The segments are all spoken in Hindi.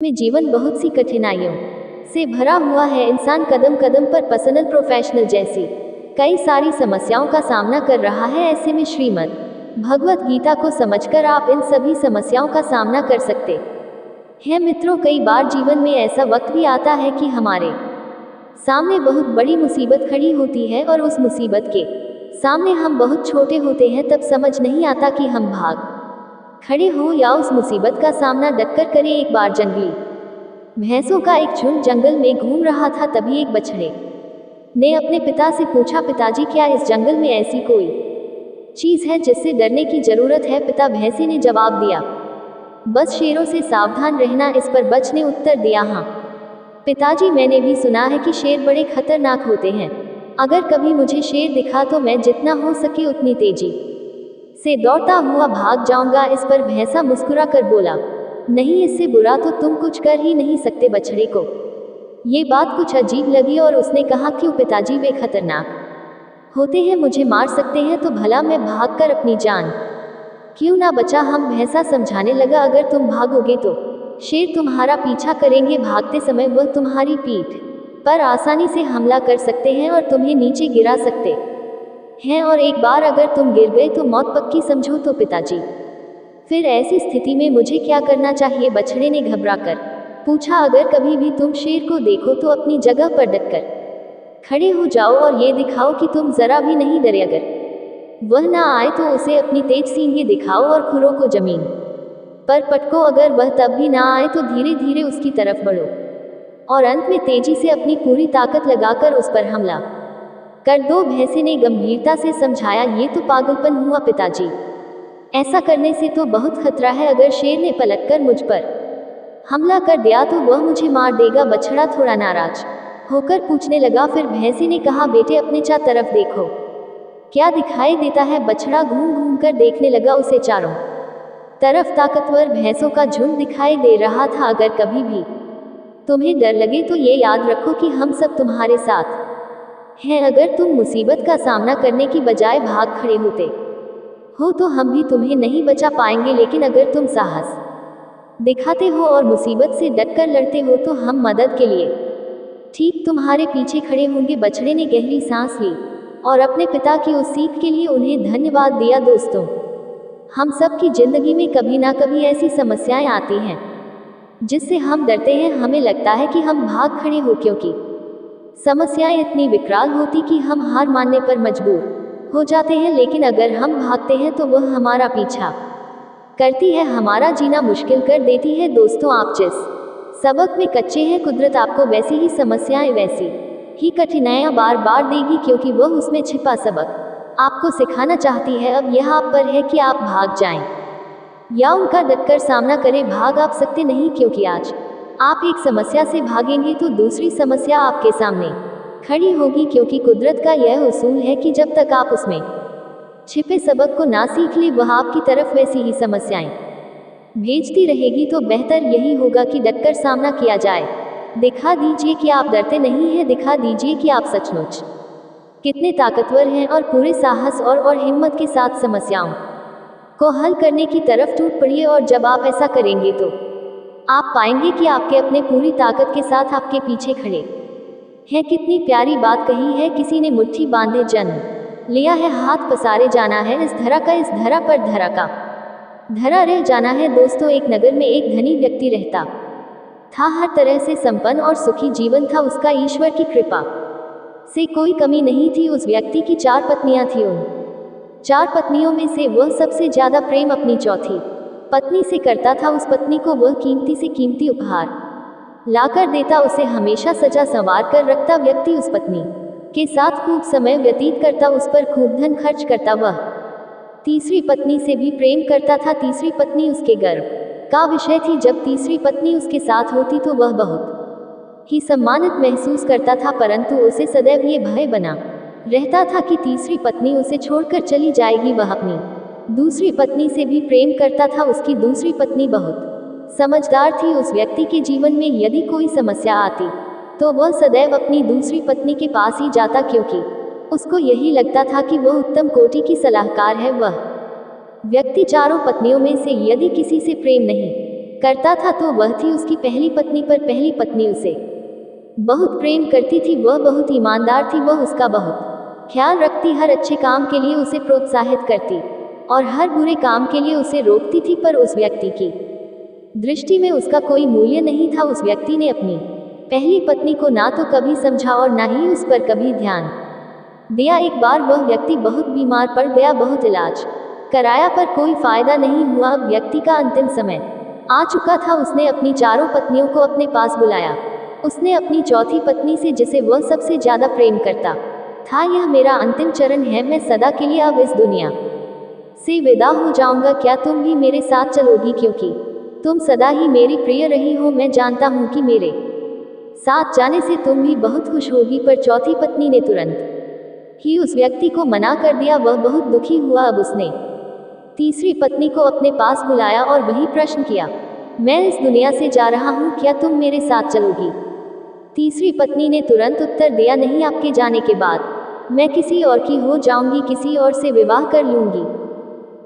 में जीवन बहुत सी कठिनाइयों से भरा हुआ है। इंसान कदम कदम पर पर्सनल प्रोफेशनल जैसी कई सारी समस्याओं का सामना कर रहा है। ऐसे में श्रीमद् भगवत गीता को समझकर आप इन सभी समस्याओं का सामना कर सकते हैं। मित्रों, कई बार जीवन में ऐसा वक्त भी आता है कि हमारे सामने बहुत बड़ी मुसीबत खड़ी होती है और उस मुसीबत के सामने हम बहुत छोटे होते हैं। तब समझ नहीं आता कि हम भाग खड़े हो या उस मुसीबत का सामना डटकर करें। एक बार जंगली भैंसों का एक झुंड जंगल में घूम रहा था। तभी एक बछड़े ने अपने पिता से पूछा, पिताजी, क्या इस जंगल में ऐसी कोई चीज है जिससे डरने की जरूरत है? पिता भैंसे ने जवाब दिया, बस शेरों से सावधान रहना। इस पर बच्चे ने उत्तर दिया, हाँ पिताजी, मैंने भी सुना है कि शेर बड़े खतरनाक होते हैं। अगर कभी मुझे शेर दिखा तो मैं जितना हो सके उतनी तेजी से दौड़ता हुआ भाग जाऊंगा। इस पर भैंसा मुस्कुरा कर बोला, नहीं, इससे बुरा तो तुम कुछ कर ही नहीं सकते। बछड़े को ये बात कुछ अजीब लगी और उसने कहा, क्यों पिताजी, वे खतरनाक होते हैं, मुझे मार सकते हैं, तो भला मैं भागकर अपनी जान क्यों ना बचा? हम भैंसा समझाने लगा, अगर तुम भागोगे तो शेर तुम्हारा पीछा करेंगे। भागते समय वह तुम्हारी पीठ पर आसानी से हमला कर सकते हैं और तुम्हें नीचे गिरा सकते हैं, और एक बार अगर तुम गिर गए तो मौत पक्की समझो। तो पिताजी, फिर ऐसी स्थिति में मुझे क्या करना चाहिए? बछड़े ने घबराकर पूछा, अगर कभी भी तुम शेर को देखो तो अपनी जगह पर डटकर खड़े हो जाओ और ये दिखाओ कि तुम जरा भी नहीं डरे। अगर वह ना आए तो उसे अपनी तेज सींगें दिखाओ और खुरों को जमीन पर पटको। अगर वह तब भी ना आए तो धीरे धीरे उसकी तरफ बढ़ो और अंत में तेजी से अपनी पूरी ताकत लगाकर उस पर हमला कर दो। भैंसे ने गंभीरता से समझाया, ये तो पागलपन हुआ पिताजी, ऐसा करने से तो बहुत खतरा है। अगर शेर ने पलटकर मुझ पर हमला कर दिया तो वह मुझे मार देगा। बछड़ा थोड़ा नाराज होकर पूछने लगा। फिर भैंसे ने कहा, बेटे, अपने चारों तरफ देखो, क्या दिखाई देता है? बछड़ा घूम घूम कर देखने लगा। उसे चारों तरफ ताकतवर भैंसों का झुंड दिखाई दे रहा था। अगर कभी भी तुम्हें डर लगे तो ये याद रखो कि हम सब तुम्हारे साथ हैं। अगर तुम मुसीबत का सामना करने की बजाय भाग खड़े होते हो तो हम भी तुम्हें नहीं बचा पाएंगे, लेकिन अगर तुम साहस दिखाते हो और मुसीबत से डटकर लड़ते हो तो हम मदद के लिए ठीक तुम्हारे पीछे खड़े होंगे। बछड़े ने गहरी सांस ली और अपने पिता की उस सीख के लिए उन्हें धन्यवाद दिया। दोस्तों, हम सब की जिंदगी में कभी ना कभी ऐसी समस्याएं आती हैं जिससे हम डरते हैं। हमें लगता है कि हम भाग खड़े हो, क्योंकि समस्याएं इतनी विकराल होती कि हम हार मानने पर मजबूर हो जाते हैं। लेकिन अगर हम भागते हैं तो वह हमारा पीछा करती है, हमारा जीना मुश्किल कर देती है। दोस्तों, आप जिस सबक में कच्चे हैं, कुदरत आपको वैसी ही समस्याएं, वैसी ही कठिनाइयां बार बार देगी, क्योंकि वह उसमें छिपा सबक आपको सिखाना चाहती है। अब यह आप पर है कि आप भाग जाएं या उनका डटकर सामना करें। भाग आप सकते नहीं, क्योंकि आज आप एक समस्या से भागेंगे तो दूसरी समस्या आपके सामने खड़ी होगी। क्योंकि कुदरत का यह उसूल है कि जब तक आप उसमें छिपे सबक को ना सीख ले, वह आपकी तरफ वैसी ही समस्याएं भेजती रहेगी। तो बेहतर यही होगा कि डटकर सामना किया जाए। दिखा दीजिए कि आप डरते नहीं हैं, दिखा दीजिए कि आप सचमुच कितने ताकतवर हैं, और पूरे साहस और हिम्मत के साथ समस्याओं को हल करने की तरफ टूट पड़िए। और जब आप ऐसा करेंगे तो आप पाएंगे कि आपके अपने पूरी ताकत के साथ आपके पीछे खड़े हैं। कितनी प्यारी बात कही है, किसी ने मुट्ठी बांधे जन्म लिया है, हाथ पसारे जाना है इस धरा का, इस धरा पर धरा का धरा रह जाना है। दोस्तों, एक नगर में एक धनी व्यक्ति रहता था। हर तरह से संपन्न और सुखी जीवन था उसका। ईश्वर की कृपा से कोई कमी नहीं थी। उस व्यक्ति की 4 पत्नियां थीं। उन 4 पत्नियों में से वह सबसे ज्यादा प्रेम अपनी चौथी पत्नी से करता था। उस पत्नी को वह कीमती से कीमती उपहार लाकर देता, उसे हमेशा सजा संवार कर रखता। व्यक्ति उस पत्नी के साथ खूब समय व्यतीत करता, उस पर खूब धन खर्च करता। वह तीसरी पत्नी से भी प्रेम करता था। तीसरी पत्नी उसके गर्व का विषय थी। जब तीसरी पत्नी उसके साथ होती तो वह बहुत ही सम्मानित महसूस करता था, परंतु उसे सदैव ये भय बना रहता था कि तीसरी पत्नी उसे छोड़कर चली जाएगी। वह अपनी दूसरी पत्नी से भी प्रेम करता था। उसकी दूसरी पत्नी बहुत समझदार थी। उस व्यक्ति के जीवन में यदि कोई समस्या आती तो वह सदैव अपनी दूसरी पत्नी के पास ही जाता, क्योंकि उसको यही लगता था कि वह उत्तम कोटि की सलाहकार है। वह व्यक्ति 4 पत्नियों में से यदि किसी से प्रेम नहीं करता था तो वह थी उसकी पहली पत्नी, पर पहली पत्नी उसे बहुत प्रेम करती थी, वह बहुत ईमानदार थी, वह उसका बहुत ख्याल रखती, हर अच्छे काम के लिए उसे प्रोत्साहित करती और हर बुरे काम के लिए उसे रोकती थी। पर उस व्यक्ति की दृष्टि में उसका कोई मूल्य नहीं था। उस व्यक्ति ने अपनी पहली पत्नी को ना तो कभी समझा और ना ही उस पर कभी ध्यान दिया। एक बार वह व्यक्ति बहुत बीमार पड़ गया, बहुत इलाज कराया पर कोई फायदा नहीं हुआ। अब व्यक्ति का अंतिम समय आ चुका था। उसने अपनी चारों पत्नियों को अपने पास बुलाया। उसने अपनी चौथी पत्नी से, जिसे वह सबसे ज्यादा प्रेम करता था, यह मेरा अंतिम चरण है, मैं सदा के लिए अब इस दुनिया से विदा हो जाऊंगा, क्या तुम भी मेरे साथ चलोगी? क्योंकि तुम सदा ही मेरी प्रिय रही हो, मैं जानता हूं कि मेरे साथ जाने से तुम भी बहुत खुश होगी। पर चौथी पत्नी ने तुरंत ही उस व्यक्ति को मना कर दिया। वह बहुत दुखी हुआ। अब उसने तीसरी पत्नी को अपने पास बुलाया और वही प्रश्न किया, मैं इस दुनिया से जा रहा हूं, क्या तुम मेरे साथ चलोगी? तीसरी पत्नी ने तुरंत उत्तर दिया, नहीं, आपके जाने के बाद मैं किसी और की हो जाऊंगी, किसी और से विवाह कर लूंगी।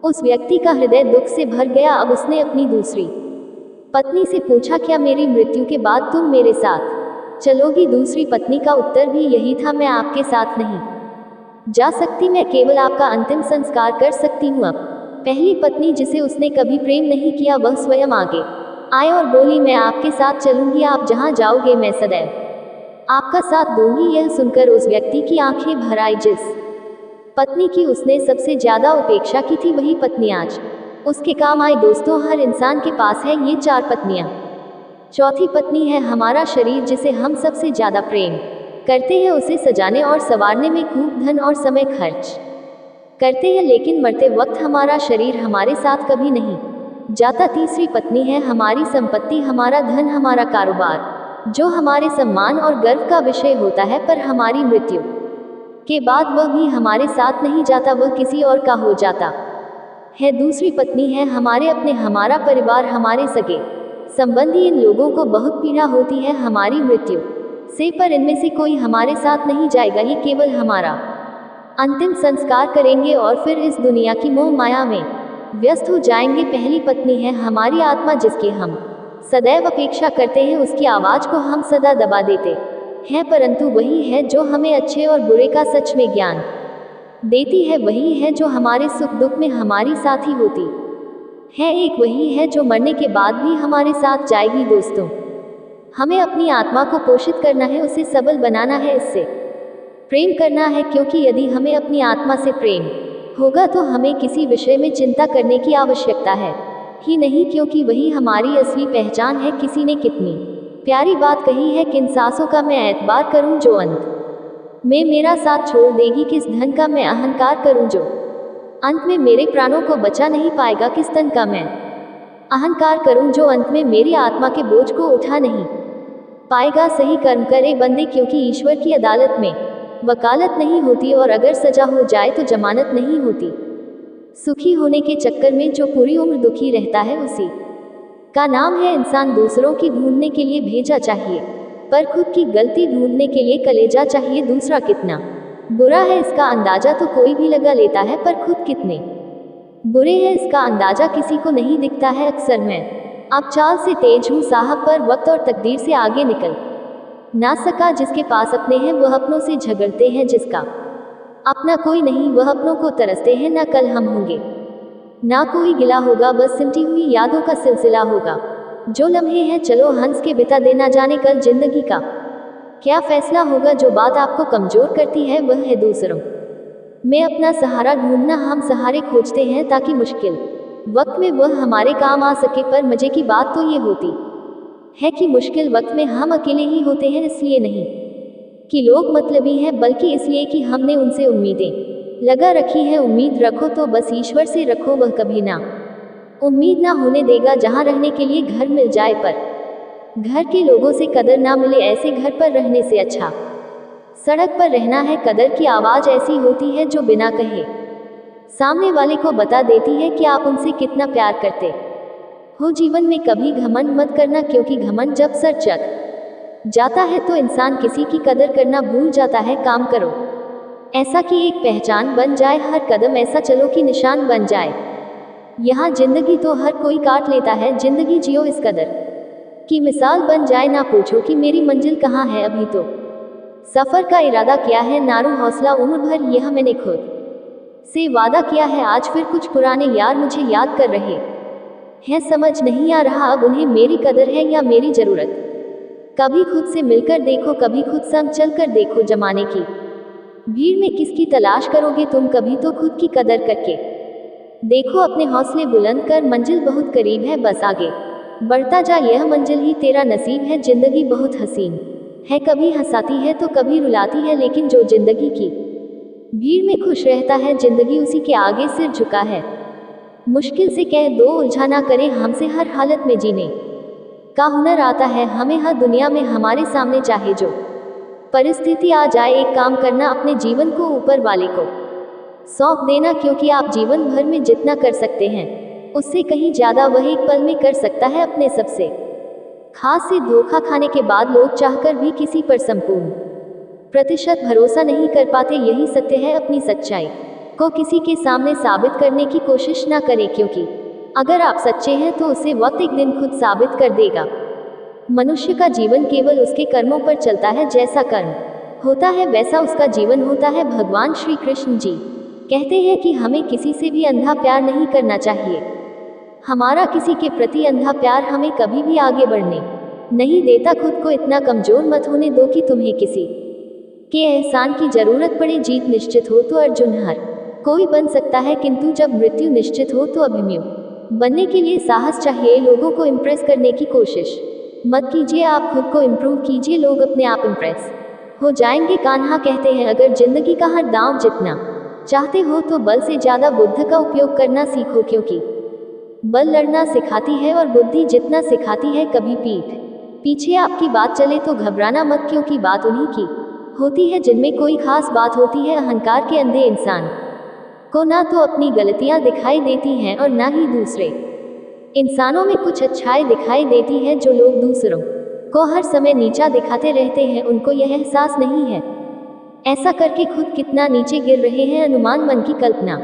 उस व्यक्ति का हृदय दुख से भर गया। अब उसने अपनी दूसरी पत्नी से पूछा, क्या मेरी मृत्यु के बाद तुम मेरे साथ चलोगी? दूसरी पत्नी का उत्तर भी यही था, मैं आपके साथ नहीं जा सकती, मैं केवल आपका अंतिम संस्कार कर सकती हूँ। अब पहली पत्नी, जिसे उसने कभी प्रेम नहीं किया, वह स्वयं आगे आई और बोली, मैं आपके साथ चलूंगी, आप जहां जाओगे मैं सदैव आपका साथ दूंगी। यह सुनकर उस व्यक्ति की आंखें भर आई। जिस पत्नी की उसने सबसे ज्यादा उपेक्षा की थी, वही पत्नी आज उसके काम आई। दोस्तों, हर इंसान के पास है ये चार पत्नियां। चौथी पत्नी है हमारा शरीर, जिसे हम सबसे ज्यादा प्रेम करते हैं। उसे सजाने और संवारने में खूब धन और समय खर्च करते हैं, लेकिन मरते वक्त हमारा शरीर हमारे साथ कभी नहीं जाता। तीसरी पत्नी है हमारी संपत्ति, हमारा धन, हमारा कारोबार, जो हमारे सम्मान और गर्व का विषय होता है, पर हमारी मृत्यु के बाद वह भी हमारे साथ नहीं जाता, वह किसी और का हो जाता है। दूसरी पत्नी है हमारे अपने, हमारा परिवार, हमारे सगे संबंधी, इन लोगों को बहुत पीड़ा होती है हमारी मृत्यु से, पर इनमें से कोई हमारे साथ नहीं जाएगा, ये केवल हमारा अंतिम संस्कार करेंगे और फिर इस दुनिया की मोह माया में व्यस्त हो जाएंगे। पहली पत्नी है हमारी आत्मा, जिसकी हम सदैव अपेक्षा करते हैं, उसकी आवाज को हम सदा दबा देते हैं, परंतु वही है जो हमें अच्छे और बुरे का सच में ज्ञान देती है। वही है जो हमारे सुख दुख में हमारी साथी होती है। एक वही है जो मरने के बाद भी हमारे साथ जाएगी। दोस्तों, हमें अपनी आत्मा को पोषित करना है, उसे सबल बनाना है, इससे प्रेम करना है, क्योंकि यदि हमें अपनी आत्मा से प्रेम होगा तो हमें किसी विषय में चिंता करने की आवश्यकता है ही नहीं, क्योंकि वही हमारी असली पहचान है। किसी ने कितनी प्यारी बात कही है, किन सांसों का मैं एतबार करूं जो अंत में मेरा साथ छोड़ देगी, किस धन का मैं अहंकार करूं जो अंत में मेरे प्राणों को बचा नहीं पाएगा, किस तन का मैं अहंकार करूं जो अंत में मेरी आत्मा के बोझ को उठा नहीं पाएगा। सही कर्म करे बंदे, क्योंकि ईश्वर की अदालत में वकालत नहीं होती, और अगर सजा हो जाए तो जमानत नहीं होती। सुखी होने के चक्कर में जो पूरी उम्र दुखी रहता है, उसी का नाम है इंसान। दूसरों की ढूंढने के लिए भेजा चाहिए, पर खुद की गलती ढूंढने के लिए कलेजा चाहिए। दूसरा कितना बुरा है इसका अंदाजा तो कोई भी लगा लेता है, पर खुद कितने बुरे हैं इसका अंदाजा किसी को नहीं दिखता है। अक्सर मैं अब चाल से तेज हूँ साहब, पर वक्त और तकदीर से आगे निकल ना सका। जिसके पास अपने हैं वह अपनों से झगड़ते हैं, जिसका अपना कोई नहीं वह अपनों को तरसते हैं। ना कल हम होंगे ना कोई गिला होगा, बस सिमटी हुई यादों का सिलसिला होगा। जो लम्हे हैं चलो हंस के बिता देना, जाने कल जिंदगी का क्या फैसला होगा। जो बात आपको कमजोर करती है वह है दूसरों में अपना सहारा ढूंढना। हम सहारे खोजते हैं ताकि मुश्किल वक्त में वह हमारे काम आ सके, पर मजे की बात तो ये होती है कि मुश्किल वक्त में हम अकेले ही होते हैं। इसलिए नहीं कि लोग मतलबी हैं, बल्कि इसलिए कि हमने उनसे उम्मीदें लगा रखी है। उम्मीद रखो तो बस ईश्वर से रखो, वह कभी ना उम्मीद ना होने देगा। जहाँ रहने के लिए घर मिल जाए पर घर के लोगों से कदर ना मिले, ऐसे घर पर रहने से अच्छा सड़क पर रहना है। कदर की आवाज़ ऐसी होती है जो बिना कहे सामने वाले को बता देती है कि आप उनसे कितना प्यार करते हो। जीवन में कभी घमंड मत करना, क्योंकि घमंड जब सर चढ़ जाता है तो इंसान किसी की कदर करना भूल जाता है। काम करो ऐसा कि एक पहचान बन जाए, हर कदम ऐसा चलो कि निशान बन जाए। यहाँ जिंदगी तो हर कोई काट लेता है, जिंदगी जियो इस कदर कि मिसाल बन जाए, ना पूछो कि मेरी मंजिल कहाँ है। अभी तो सफर का इरादा किया है, नारू हौसला उम्र भर, यह मैंने खुद से वादा किया है। आज फिर कुछ पुराने यार मुझे याद कर रहे हैं, समझ नहीं आ रहा अब उन्हें मेरी कदर है या मेरी जरूरत। कभी खुद से मिलकर देखो, कभी खुद संग चलकर देखो। जमाने की भीड़ में किसकी तलाश करोगे तुम, कभी तो खुद की कदर करके देखो। अपने हौसले बुलंद कर, मंजिल बहुत करीब है, बस आगे बढ़ता जा, यह मंजिल ही तेरा नसीब है। जिंदगी बहुत हसीन है, कभी हंसाती है तो कभी रुलाती है, लेकिन जो जिंदगी की भीड़ में खुश रहता है, जिंदगी उसी के आगे सिर झुका है। मुश्किल से कह दो, उलझा ना करें हमसे, हर हालत में जीने का हुनर आता है हमें। हर दुनिया में हमारे सामने चाहे जो परिस्थिति आ जाए, एक काम करना, अपने जीवन को ऊपर वाले को सौंप देना, क्योंकि आप जीवन भर में जितना कर सकते हैं उससे कहीं ज्यादा वह एक पल में कर सकता है। अपने सबसे खास से धोखा खाने के बाद लोग चाहकर भी किसी पर संपूर्ण प्रतिशत भरोसा नहीं कर पाते, यही सत्य है। अपनी सच्चाई को किसी के सामने साबित करने की कोशिश ना करें, क्योंकि अगर आप सच्चे हैं तो उसे वक्त एक दिन खुद साबित कर देगा। मनुष्य का जीवन केवल उसके कर्मों पर चलता है, जैसा कर्म होता है वैसा उसका जीवन होता है। भगवान श्री कृष्ण जी कहते हैं कि हमें किसी से भी अंधा प्यार नहीं करना चाहिए। हमारा किसी के प्रति अंधा प्यार हमें कभी भी आगे बढ़ने नहीं देता। खुद को इतना कमजोर मत होने दो कि तुम्हें किसी के एहसान की जरूरत पड़े। जीत निश्चित हो तो अर्जुन हर कोई बन सकता है, किंतु जब मृत्यु निश्चित हो तो अभिमन्यु बनने के लिए साहस चाहिए। लोगों को इम्प्रेस करने की कोशिश मत कीजिए, आप खुद को इम्प्रूव कीजिए, लोग अपने आप इम्प्रेस हो जाएंगे। कान्हा कहते हैं, अगर जिंदगी का हर दांव जितना चाहते हो तो बल से ज्यादा बुद्ध का उपयोग करना सीखो, क्योंकि बल लड़ना सिखाती है और बुद्धि जितना सिखाती है। कभी पीठ पीछे आपकी बात चले तो घबराना मत, क्योंकि बात उन्हीं की होती है जिनमें कोई खास बात होती है। अहंकार के अंधे इंसान को ना तो अपनी गलतियां दिखाई देती हैं और ना ही दूसरे इंसानों में कुछ अच्छाई दिखाई देती है। जो लोग दूसरों को हर समय नीचा दिखाते रहते हैं, उनको यह एहसास नहीं है ऐसा करके खुद कितना नीचे गिर रहे हैं। अनुमान मन की कल्पना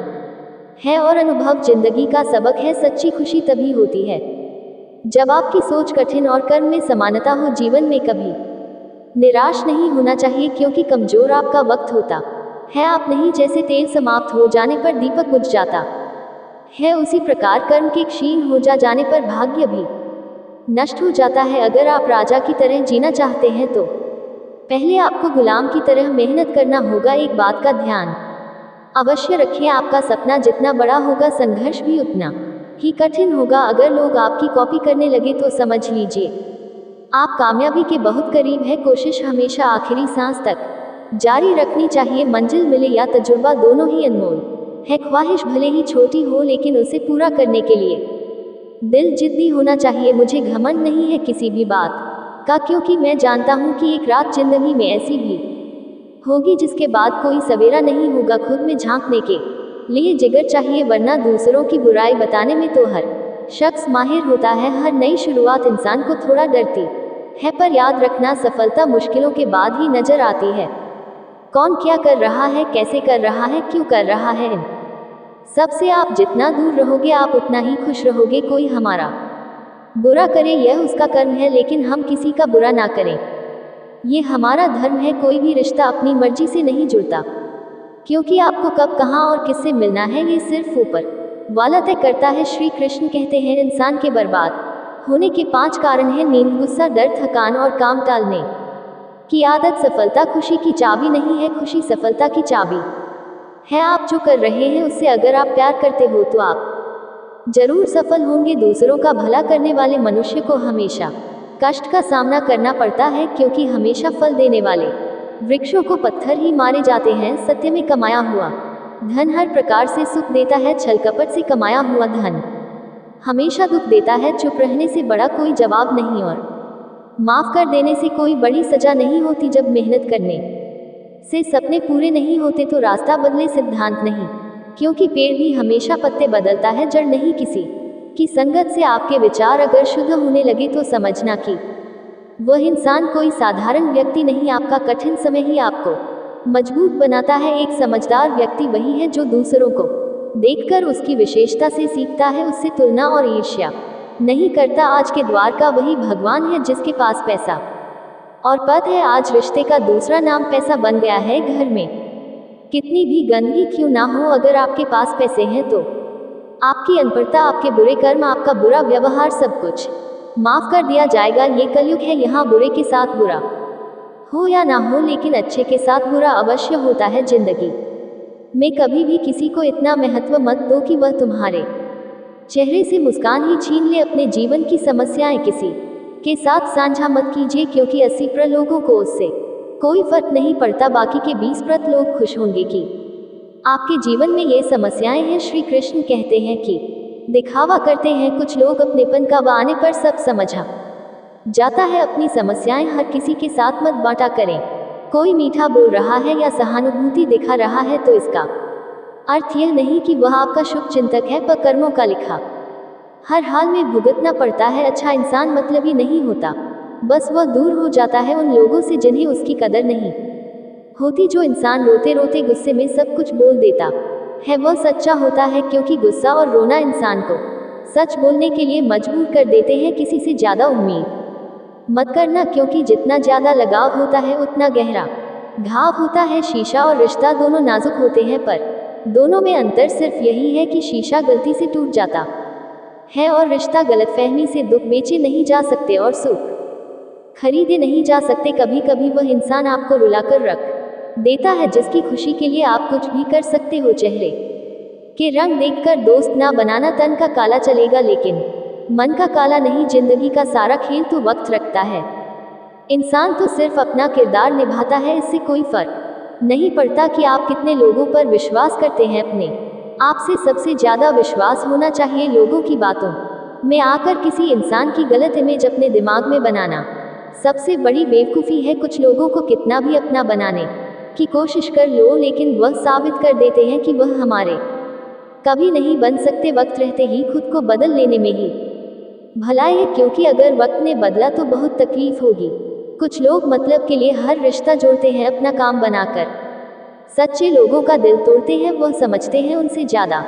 है और अनुभव जिंदगी का सबक है। सच्ची खुशी तभी होती है जब आपकी सोच कठिन और कर्म में समानता हो। जीवन में कभी निराश नहीं होना चाहिए, क्योंकि कमजोर आपका वक्त होता है आप नहीं। जैसे तेल समाप्त हो जाने पर दीपक बुझ जाता है, उसी प्रकार कर्म के क्षीण हो जाने पर भाग्य भी नष्ट हो जाता है। अगर आप राजा की तरह जीना चाहते हैं तो पहले आपको गुलाम की तरह मेहनत करना होगा। एक बात का ध्यान अवश्य रखिए, आपका सपना जितना बड़ा होगा, संघर्ष भी उतना ही कठिन होगा। अगर लोग आपकी कॉपी करने लगे तो समझ लीजिए आप कामयाबी के बहुत करीब है। कोशिश हमेशा आखिरी सांस तक जारी रखनी चाहिए। मंजिल मिले या तजुर्बा, दोनों ही अनमोल है। ख्वाहिश भले ही छोटी हो, लेकिन उसे पूरा करने के लिए दिल जिद्दी होना चाहिए। मुझे घमंड नहीं है किसी भी बात का, क्योंकि मैं जानता हूँ कि एक रात जिंदगी में ऐसी भी होगी जिसके बाद कोई सवेरा नहीं होगा। खुद में झांकने के लिए जिगर चाहिए, वरना दूसरों की बुराई बताने में तो हर शख्स माहिर होता है। हर नई शुरुआत इंसान को थोड़ा डरती है, पर याद रखना, सफलता मुश्किलों के बाद ही नजर आती है। कौन क्या कर रहा है, कैसे कर रहा है, क्यों कर रहा है, इन सबसे आप जितना दूर रहोगे आप उतना ही खुश रहोगे। कोई हमारा बुरा करे यह उसका कर्म है, लेकिन हम किसी का बुरा ना करें ये हमारा धर्म है। कोई भी रिश्ता अपनी मर्जी से नहीं जुड़ता, क्योंकि आपको कब, कहाँ और किससे मिलना है ये सिर्फ ऊपर वाला तय करता है। श्री कृष्ण कहते हैं, इंसान के बर्बाद होने के 5 कारण हैं: नींद, गुस्सा, डर, थकान और काम टालने की आदत। सफलता खुशी की चाबी नहीं है, खुशी सफलता की चाबी है। आप जो कर रहे हैं उससे अगर आप प्यार करते हो तो आप जरूर सफल होंगे। दूसरों का भला करने वाले मनुष्य को हमेशा कष्ट का सामना करना पड़ता है, क्योंकि हमेशा फल देने वाले वृक्षों को पत्थर ही मारे जाते हैं। सत्य में कमाया हुआ धन हर प्रकार से सुख देता है, छल कपट से कमाया हुआ धन हमेशा दुख देता है। चुप रहने से बड़ा कोई जवाब नहीं और माफ कर देने से कोई बड़ी सजा नहीं होती। जब मेहनत करने से सपने पूरे नहीं होते तो रास्ता बदले सिद्धांत नहीं, क्योंकि पेड़ भी हमेशा पत्ते बदलता है, जड़ नहीं। किसी की संगत से आपके विचार अगर शुद्ध होने लगे तो समझना कि वह इंसान कोई साधारण व्यक्ति नहीं, आपका कठिन समय ही आपको मजबूत बनाता है। एक समझदार व्यक्ति वही है जो दूसरों को देखकर उसकी विशेषता से सीखता है, उससे तुलना और ईर्ष्या नहीं करता। आज के द्वार का वही भगवान है जिसके पास पैसा और पद है। आज रिश्ते का दूसरा नाम पैसा बन गया है। घर में कितनी भी गंदगी क्यों ना हो, अगर आपके पास पैसे हैं तो आपकी अनपढ़ता, आपके बुरे कर्म, आपका बुरा व्यवहार, सब कुछ माफ कर दिया जाएगा। ये कलयुग है, यहाँ बुरे के साथ बुरा हो या ना हो, लेकिन अच्छे के साथ बुरा अवश्य होता है। जिंदगी में कभी भी किसी को इतना महत्व मत दो कि वह तुम्हारे चेहरे से मुस्कान ही छीन ले। अपने जीवन की समस्याएं किसी के साथ साझा मत कीजिए, क्योंकि 80% लोगों को उससे कोई फर्क नहीं पड़ता। बाकी के 20% लोग खुश होंगे कि आपके जीवन में ये समस्याएं हैं। श्री कृष्ण कहते हैं कि दिखावा करते हैं कुछ लोग, अपनेपन का आने पर सब समझा जाता है। अपनी समस्याएं हर किसी के साथ मत बांटा करें। कोई मीठा बोल रहा है या सहानुभूति दिखा रहा है तो इसका अर्थ यह नहीं कि वह आपका शुभ चिंतक है, पर कर्मों का लिखा हर हाल में भुगतना पड़ता है। अच्छा इंसान मतलबी नहीं होता, बस वह दूर हो जाता है उन लोगों से जिन्हें उसकी कदर नहीं होती। जो इंसान रोते रोते गुस्से में सब कुछ बोल देता है वह सच्चा होता है, क्योंकि गुस्सा और रोना इंसान को सच बोलने के लिए मजबूर कर देते हैं। किसी से ज्यादा उम्मीद मत करना, क्योंकि जितना ज्यादा लगाव होता है उतना गहरा घाव होता है। शीशा और रिश्ता दोनों नाजुक होते हैं, पर दोनों में अंतर सिर्फ यही है कि शीशा गलती से टूट जाता है और रिश्ता गलतफहमी से दुख बेचे नहीं जा सकते और सुख खरीदे नहीं जा सकते। कभी कभी वह इंसान आपको रुलाकर रख देता है जिसकी खुशी के लिए आप कुछ भी कर सकते हो। चेहरे के रंग देखकर दोस्त ना बनाना, तन का काला चलेगा लेकिन मन का काला नहीं। जिंदगी का सारा खेल तो वक्त रखता है। इंसान तो सिर्फ अपना किरदार निभाता है, इससे कोई फर्क नहीं पड़ता कि आप कितने लोगों पर विश्वास करते हैं। अपने आपसे सबसे ज्यादा विश्वास होना चाहिए लोगों की बातों में आकर किसी इंसान की गलत इमेज अपने दिमाग में बनाना सबसे बड़ी बेवकूफ़ी है। कुछ लोगों को कितना भी अपना बनाने की कोशिश कर लो, लेकिन वह साबित कर देते हैं कि वह हमारे कभी नहीं बन सकते। वक्त रहते ही खुद को बदल लेने में ही भलाई है, क्योंकि अगर वक्त ने बदला तो बहुत तकलीफ होगी। कुछ लोग मतलब के लिए हर रिश्ता जोड़ते हैं, अपना काम बनाकर सच्चे लोगों का दिल तोड़ते हैं। वह समझते हैं उनसे ज़्यादा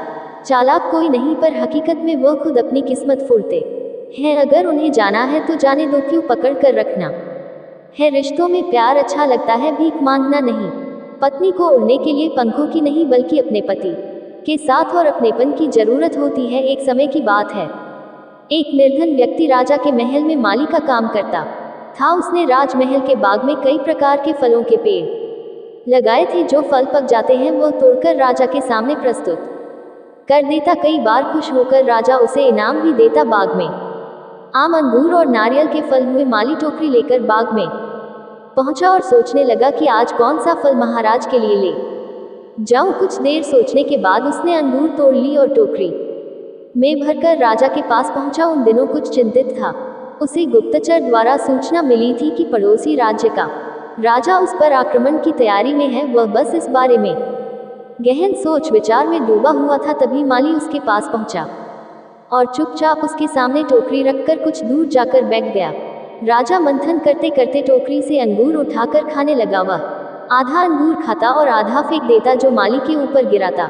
चालाक कोई नहीं, पर हकीकत में वह खुद अपनी किस्मत फोड़ते हैं। अगर उन्हें जाना है तो जाने दो, क्यों पकड़ कर रखना है। रिश्तों में प्यार अच्छा लगता है, भीख मांगना नहीं। पत्नी को उड़ने के लिए पंखों की नहीं बल्कि अपने पति के साथ और अपनेपन की जरूरत होती है। एक समय की बात है, एक निर्धन व्यक्ति राजा के महल में माली का काम करता था। उसने राजमहल के बाग में कई प्रकार के फलों के पेड़ लगाए थे। जो फल पक जाते हैं वह तोड़कर राजा के सामने प्रस्तुत कर देता। कई बार खुश होकर राजा उसे इनाम भी देता। बाग में आम, अंगूर और नारियल के फल हुए। माली टोकरी लेकर बाग में पहुंचा और सोचने लगा कि आज कौन सा फल महाराज के लिए ले जाऊं। कुछ देर सोचने के बाद उसने अंगूर तोड़ ली और टोकरी में भरकर राजा के पास पहुंचा। उन दिनों कुछ चिंतित था। उसे गुप्तचर द्वारा सूचना मिली थी कि पड़ोसी राज्य का राजा उस पर आक्रमण की तैयारी में है। वह बस इस बारे में गहन सोच विचार में डूबा हुआ था। तभी माली उसके पास पहुंचा और चुपचाप उसके सामने टोकरी रखकर कुछ दूर जाकर बैठ गया। राजा मंथन करते करते टोकरी से अंगूर उठाकर खाने लगा। वह आधा अंगूर खाता और आधा फेंक देता, जो माली के ऊपर गिराता।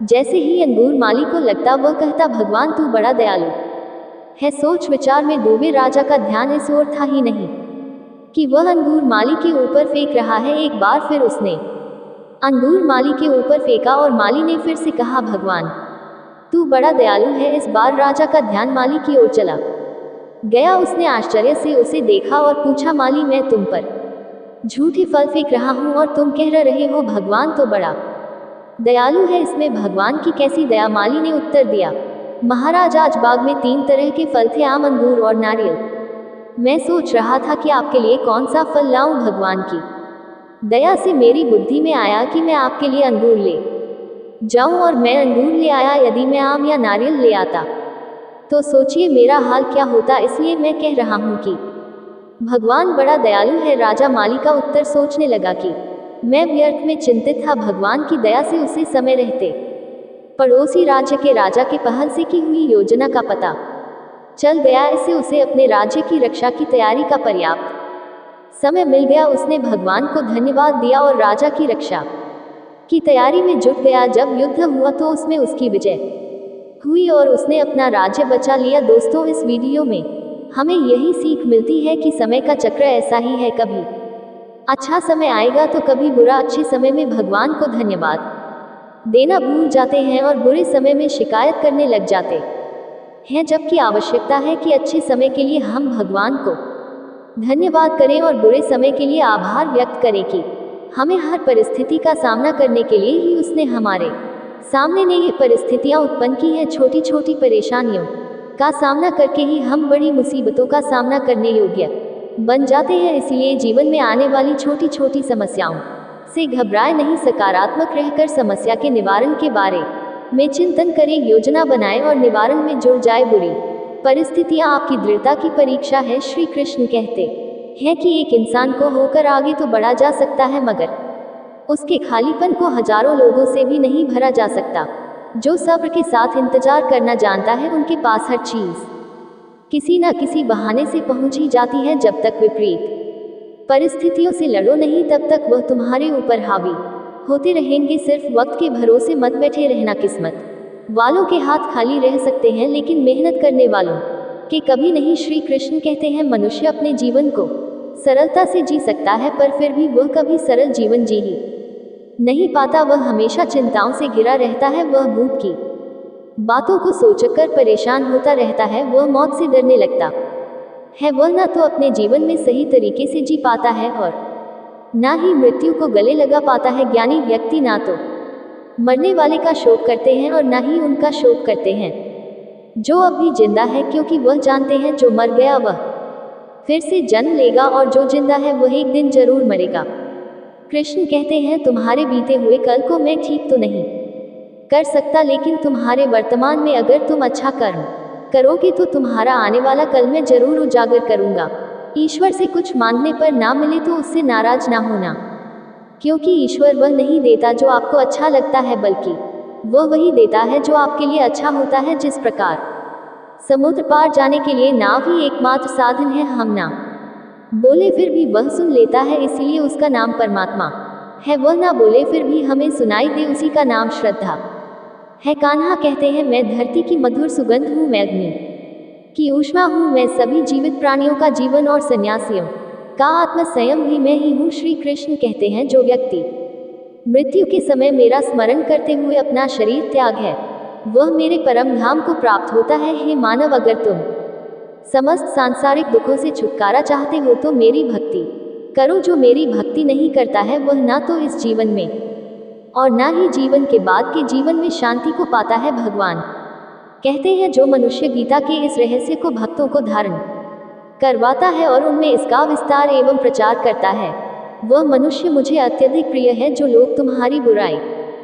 जैसे ही अंगूर माली को लगता वह कहता, भगवान तू बड़ा दयालु है। सोच विचार में डूबे राजा का ध्यान इस ओर था ही नहीं कि वह अंगूर माली के ऊपर फेंक रहा है। एक बार फिर उसने अंगूर माली के ऊपर फेंका और माली ने फिर से कहा, भगवान तू बड़ा दयालु है। इस बार राजा का ध्यान माली की ओर चला गया। उसने आश्चर्य से उसे देखा और पूछा, माली मैं तुम पर झूठे फल फेंक रहा हूँ और तुम कह रहे हो भगवान तो बड़ा दयालु है, इसमें भगवान की कैसी दया। माली ने उत्तर दिया, महाराज आज बाग में 3 तरह के फल थे, आम, अंगूर और नारियल। मैं सोच रहा था कि आपके लिए कौन सा फल लाऊं। भगवान की दया से मेरी बुद्धि में आया कि मैं आपके लिए अंगूर ले जाऊं और मैं अंगूर ले आया। यदि मैं आम या नारियल ले आता तो सोचिए मेरा हाल क्या होता। इसलिए मैं कह रहा हूँ कि भगवान बड़ा दयालु है। राजा माली का उत्तर सोचने लगा कि मैं व्यर्थ में चिंतित था। भगवान की दया से उसे समय रहते पड़ोसी राज्य के राजा के पहल से की हुई योजना का पता चल गया। इससे उसे अपने राज्य की रक्षा की तैयारी का पर्याप्त समय मिल गया। उसने भगवान को धन्यवाद दिया और राजा की रक्षा की तैयारी में जुट गया। जब युद्ध हुआ तो उसमें उसकी विजय हुई और उसने अपना राज्य बचा लिया। दोस्तों, इस वीडियो में हमें यही सीख मिलती है कि समय का चक्र ऐसा ही है, कभी अच्छा समय आएगा तो कभी बुरा। अच्छे समय में भगवान को धन्यवाद देना भूल जाते हैं और बुरे समय में शिकायत करने लग जाते हैं, जबकि आवश्यकता है कि अच्छे समय के लिए हम भगवान को धन्यवाद करें और बुरे समय के लिए आभार व्यक्त करें कि हमें हर परिस्थिति का सामना करने के लिए ही उसने हमारे सामने ने ये परिस्थितियां उत्पन्न की हैं। छोटी छोटी परेशानियों का सामना करके ही हम बड़ी मुसीबतों का सामना करने योग्य बन जाते हैं। इसलिए जीवन में आने वाली छोटी छोटी समस्याओं से घबराए नहीं, सकारात्मक रहकर समस्या के निवारण के बारे में चिंतन करें, योजना बनाएं और निवारण में जुड़ जाए। बुरी परिस्थितियां आपकी दृढ़ता की परीक्षा है। श्री कृष्ण कहते हैं कि एक इंसान को होकर आगे तो बढ़ा जा सकता है, मगर उसके खालीपन को हजारों लोगों से भी नहीं भरा जा सकता। जो सब्र के साथ इंतजार करना जानता है, उनके पास हर चीज किसी न किसी बहाने से पहुंच ही जाती है। जब तक विपरीत परिस्थितियों से लड़ो नहीं, तब तक वह तुम्हारे ऊपर हावी होते रहेंगे। सिर्फ वक्त के भरोसे मत बैठे रहना। किस्मत वालों के हाथ खाली रह सकते हैं, लेकिन मेहनत करने वालों के कभी नहीं। श्री कृष्ण कहते हैं, मनुष्य अपने जीवन को सरलता से जी सकता है, पर फिर भी वह कभी सरल जीवन जी ही नहीं पाता। वह हमेशा चिंताओं से घिरा रहता है, वह भूत की बातों को सोचकर परेशान होता रहता है, वह मौत से डरने लगता है। वह ना तो अपने जीवन में सही तरीके से जी पाता है और ना ही मृत्यु को गले लगा पाता है। ज्ञानी व्यक्ति ना तो मरने वाले का शोक करते हैं और ना ही उनका शोक करते हैं जो अब भी जिंदा है, क्योंकि वह जानते हैं जो मर गया वह फिर से जन्म लेगा और जो जिंदा है वह एक दिन जरूर मरेगा। कृष्ण कहते हैं, तुम्हारे बीते हुए कल को मैं ठीक तो नहीं कर सकता, लेकिन तुम्हारे वर्तमान में अगर तुम अच्छा कर्म करोगे तो तुम्हारा आने वाला कल मैं जरूर उजागर करूंगा। ईश्वर से कुछ मांगने पर ना मिले तो उससे नाराज ना होना, क्योंकि ईश्वर वह नहीं देता जो आपको अच्छा लगता है, बल्कि वह वही देता है जो आपके लिए अच्छा होता है। जिस प्रकार समुद्र पार जाने के लिए नाव ही एकमात्र साधन है, हम ना बोले फिर भी वह सुन लेता है, इसलिए उसका नाम परमात्मा है। वह ना बोले फिर भी हमें सुनाई दे, उसी का नाम श्रद्धा है। कान्हा कहते हैं, मैं धरती की मधुर सुगंध हूँ, मैं अग्नि की ऊष्मा हूँ, मैं सभी जीवित प्राणियों का जीवन और सन्यासियों का आत्म संयम भी मैं ही हूँ। श्री कृष्ण कहते हैं, जो व्यक्ति मृत्यु के समय मेरा स्मरण करते हुए अपना शरीर त्याग है, वह मेरे परम धाम को प्राप्त होता है। हे मानव, अगर तुम समस्त सांसारिक दुखों से छुटकारा चाहते हो तो मेरी भक्ति करो। जो मेरी भक्ति नहीं करता है वह ना तो इस जीवन में और ना ही जीवन के बाद के जीवन में शांति को पाता है। भगवान कहते हैं, जो मनुष्य गीता के इस रहस्य को भक्तों को धारण करवाता है और उनमें इसका विस्तार एवं प्रचार करता है, वह मनुष्य मुझे अत्यधिक प्रिय है। जो लोग तुम्हारी बुराई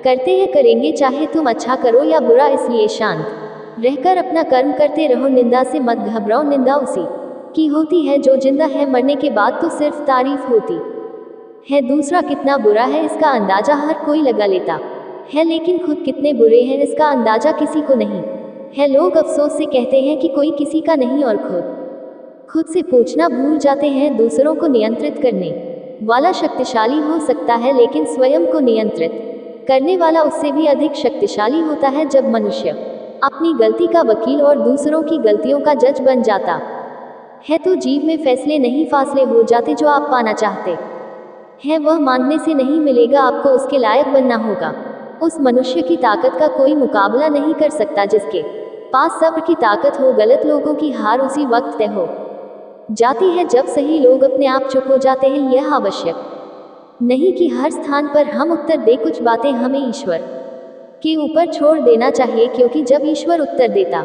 करते हैं करेंगे, चाहे तुम अच्छा करो या बुरा, इसलिए शांत रहकर अपना कर्म करते रहो। निंदा से मत घबराओ, निंदा उसी की होती है जो जिंदा है, मरने के बाद तो सिर्फ तारीफ होती है। दूसरा कितना बुरा है इसका अंदाजा हर कोई लगा लेता है, लेकिन खुद कितने बुरे हैं इसका अंदाजा किसी को नहीं है। लोग अफसोस से कहते हैं कि कोई किसी का नहीं और खुद से पूछना भूल जाते हैं। दूसरों को नियंत्रित करने वाला शक्तिशाली हो सकता है, लेकिन स्वयं को नियंत्रित करने वाला उससे भी अधिक शक्तिशाली होता है। जब मनुष्य अपनी गलती का वकील और दूसरों की गलतियों का जज बन जाता है तो जीव में फैसले नहीं फासले हो जाते। जो आप पाना चाहते हैं वह मांगने से नहीं मिलेगा, आपको उसके लायक बनना होगा। उस मनुष्य की ताकत का कोई मुकाबला नहीं कर सकता जिसके पास सब्र की ताकत हो। गलत लोगों की हार उसी वक्त तय हो जाती है जब सही लोग अपने आप चुप हो जाते हैं। यह आवश्यक नहीं कि हर स्थान पर हम उत्तर दे, कुछ बातें हमें ईश्वर के ऊपर छोड़ देना चाहिए, क्योंकि जब ईश्वर उत्तर देता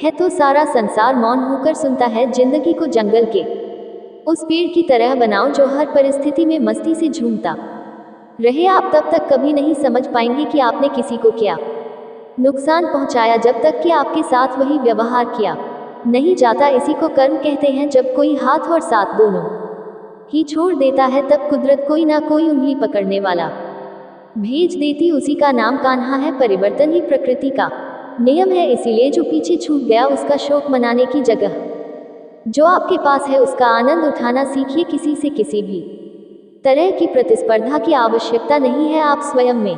है तो सारा संसार मौन होकर सुनता है। जिंदगी को जंगल के उस पेड़ की तरह बनाओ जो हर परिस्थिति में मस्ती से झूमता रहे। आप तब तक कभी नहीं समझ पाएंगे कि आपने किसी को क्या नुकसान पहुंचाया, जब तक कि आपके साथ वही व्यवहार किया नहीं जाता। इसी को कर्म कहते हैं। जब कोई हाथ और साथ दोनों ही छोड़ देता है, तब कुदरत कोई ना कोई उंगली पकड़ने वाला भेज देती, उसी का नाम कान्हा है। परिवर्तन ही प्रकृति का नियम है, इसीलिए जो पीछे छूट गया उसका शोक मनाने की जगह जो आपके पास है उसका आनंद उठाना सीखिए। किसी से किसी भी तरह की प्रतिस्पर्धा की आवश्यकता नहीं है, आप स्वयं में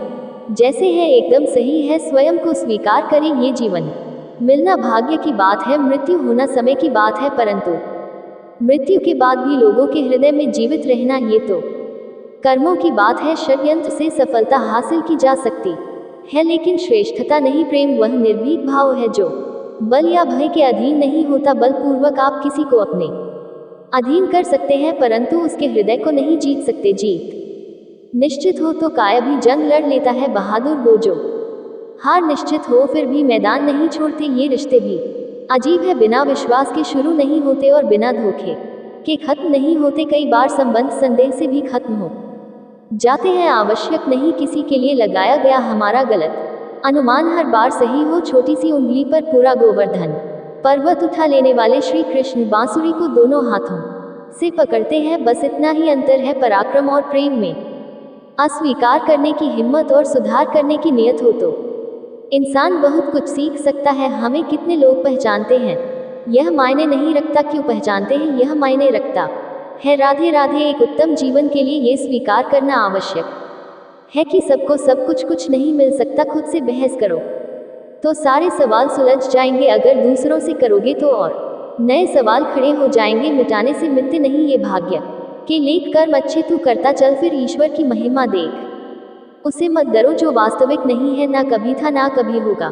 जैसे है एकदम सही है, स्वयं को स्वीकार करें। ये जीवन मिलना भाग्य की बात है, मृत्यु होना समय की बात है, परंतु मृत्यु के बाद भी लोगों के हृदय में जीवित रहना ये तो कर्मों की बात है। षड्यंत्र से सफलता हासिल की जा सकती है, लेकिन श्रेष्ठता नहीं, प्रेम वह निर्भीक भाव है जो बल या भय के अधीन नहीं होता। बलपूर्वक आप किसी को अपने अधीन कर सकते हैं, परंतु उसके हृदय को नहीं जीत सकते। जीत निश्चित हो तो काय भी जंग लड़ लेता है, बहादुर वो जो हार निश्चित हो फिर भी मैदान नहीं छोड़ते। ये रिश्ते भी अजीब है, बिना विश्वास के शुरू नहीं होते और बिना धोखे के खत्म नहीं होते। कई बार संबंध संदेह से भी खत्म हो जाते हैं। आवश्यक नहीं किसी के लिए लगाया गया हमारा गलत अनुमान हर बार सही हो। छोटी सी उंगली पर पूरा गोवर्धन पर्वत उठा लेने वाले श्री कृष्ण बांसुरी को दोनों हाथों से पकड़ते हैं। बस इतना ही अंतर है पराक्रम और प्रेम में। अस्वीकार करने की हिम्मत और सुधार करने की नियत हो तो इंसान बहुत कुछ सीख सकता है। हमें कितने लोग पहचानते हैं यह मायने नहीं रखता, क्यों पहचानते हैं यह मायने रखता है। राधे राधे। एक उत्तम जीवन के लिए ये स्वीकार करना आवश्यक है कि सबको सब कुछ नहीं मिल सकता। खुद से बहस करो तो सारे सवाल सुलझ जाएंगे, अगर दूसरों से करोगे तो और नए सवाल खड़े हो जाएंगे। मिटाने से मिटते नहीं ये भाग्य के लेख। कर्म अच्छे तू करता चल, फिर ईश्वर की महिमा देख। उसे मत डरो जो वास्तविक नहीं है, ना कभी था ना कभी होगा।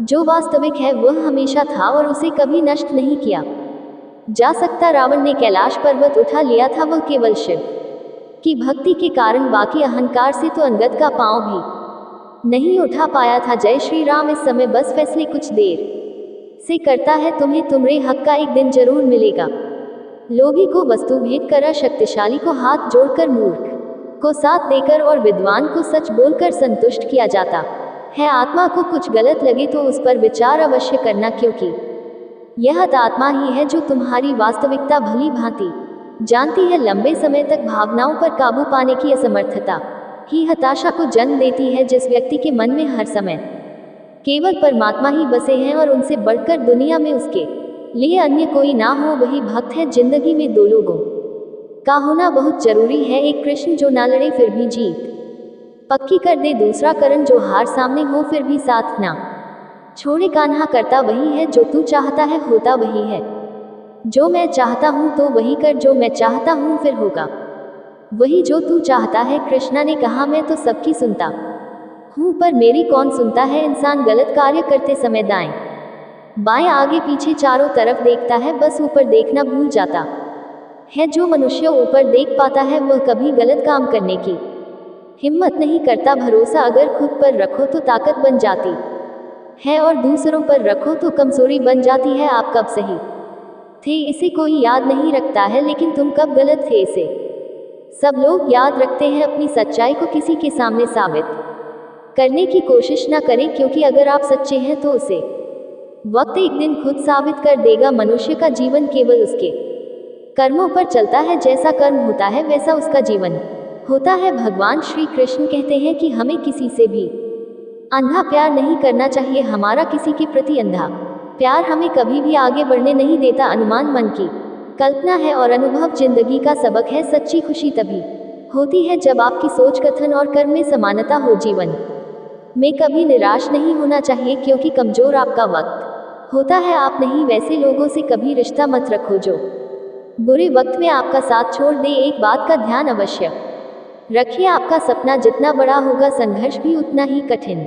जो वास्तविक है वह हमेशा था और उसे कभी नष्ट नहीं किया जा सकता। रावण ने कैलाश पर्वत उठा लिया था, वह केवल शिव की भक्ति के कारण, बाकी अहंकार से तो अंगद का पांव भी नहीं उठा पाया था। जय श्री राम। इस समय बस फैसले कुछ देर से करता है, तुम्हें तुम्हारे हक का एक दिन जरूर मिलेगा। लोभी को वस्तु भेंट कर, शक्तिशाली को हाथ जोड़कर, मूर्ख को साथ देकर और विद्वान को सच बोलकर संतुष्ट किया जाता है। आत्मा को कुछ गलत लगे तो उस पर विचार अवश्य करना, क्योंकि यह आत्मा ही है जो तुम्हारी वास्तविकता भली भांति जानती है। लंबे समय तक भावनाओं पर काबू पाने की असमर्थता ही हताशा को जन्म देती है। जिस व्यक्ति के मन में हर समय केवल परमात्मा ही बसे हैं और उनसे बढ़कर दुनिया में उसके लिए अन्य कोई ना हो, वही भक्त है। जिंदगी में दो लोगों का होना बहुत जरूरी है, एक कृष्ण जो ना लड़े फिर भी जीत पक्की कर दे, दूसरा करण जो हार सामने हो फिर भी साथ ना छोड़े। कान्हा करता वही है जो तू चाहता है, होता वही है जो मैं चाहता हूँ, तो वही कर जो मैं चाहता हूँ, फिर होगा वही जो तू चाहता है। कृष्णा ने कहा मैं तो सबकी सुनता हूँ पर मेरी कौन सुनता है। इंसान गलत कार्य करते समय दाएं बाएं आगे पीछे चारों तरफ देखता है, बस ऊपर देखना भूल जाता है। जो मनुष्य ऊपर देख पाता है वह कभी गलत काम करने की हिम्मत नहीं करता। भरोसा अगर खुद पर रखो तो ताकत बन जाती है और दूसरों पर रखो तो कमजोरी बन जाती है। आप कब सही थे इसे कोई याद नहीं रखता है, लेकिन तुम कब गलत थे इसे सब लोग याद रखते हैं। अपनी सच्चाई को किसी के सामने साबित करने की कोशिश न करें, क्योंकि अगर आप सच्चे हैं तो उसे वक्त एक दिन खुद साबित कर देगा। मनुष्य का जीवन केवल उसके कर्मों पर चलता है, जैसा कर्म होता है वैसा उसका जीवन होता है। भगवान श्री कृष्ण कहते हैं कि हमें किसी से भी अंधा प्यार नहीं करना चाहिए। हमारा किसी के प्रति अंधा प्यार हमें कभी भी आगे बढ़ने नहीं देता। अनुमान मन की कल्पना है और अनुभव जिंदगी का सबक है। सच्ची खुशी तभी होती है जब आपकी सोच, कथन और कर्म में समानता हो। जीवन में कभी निराश नहीं होना चाहिए, क्योंकि कमजोर आपका वक्त होता है, आप नहीं। वैसे लोगों से कभी रिश्ता मत रखो जो बुरे वक्त में आपका साथ छोड़ दे। एक बात का ध्यान अवश्य रखिए, आपका सपना जितना बड़ा होगा संघर्ष भी उतना ही कठिन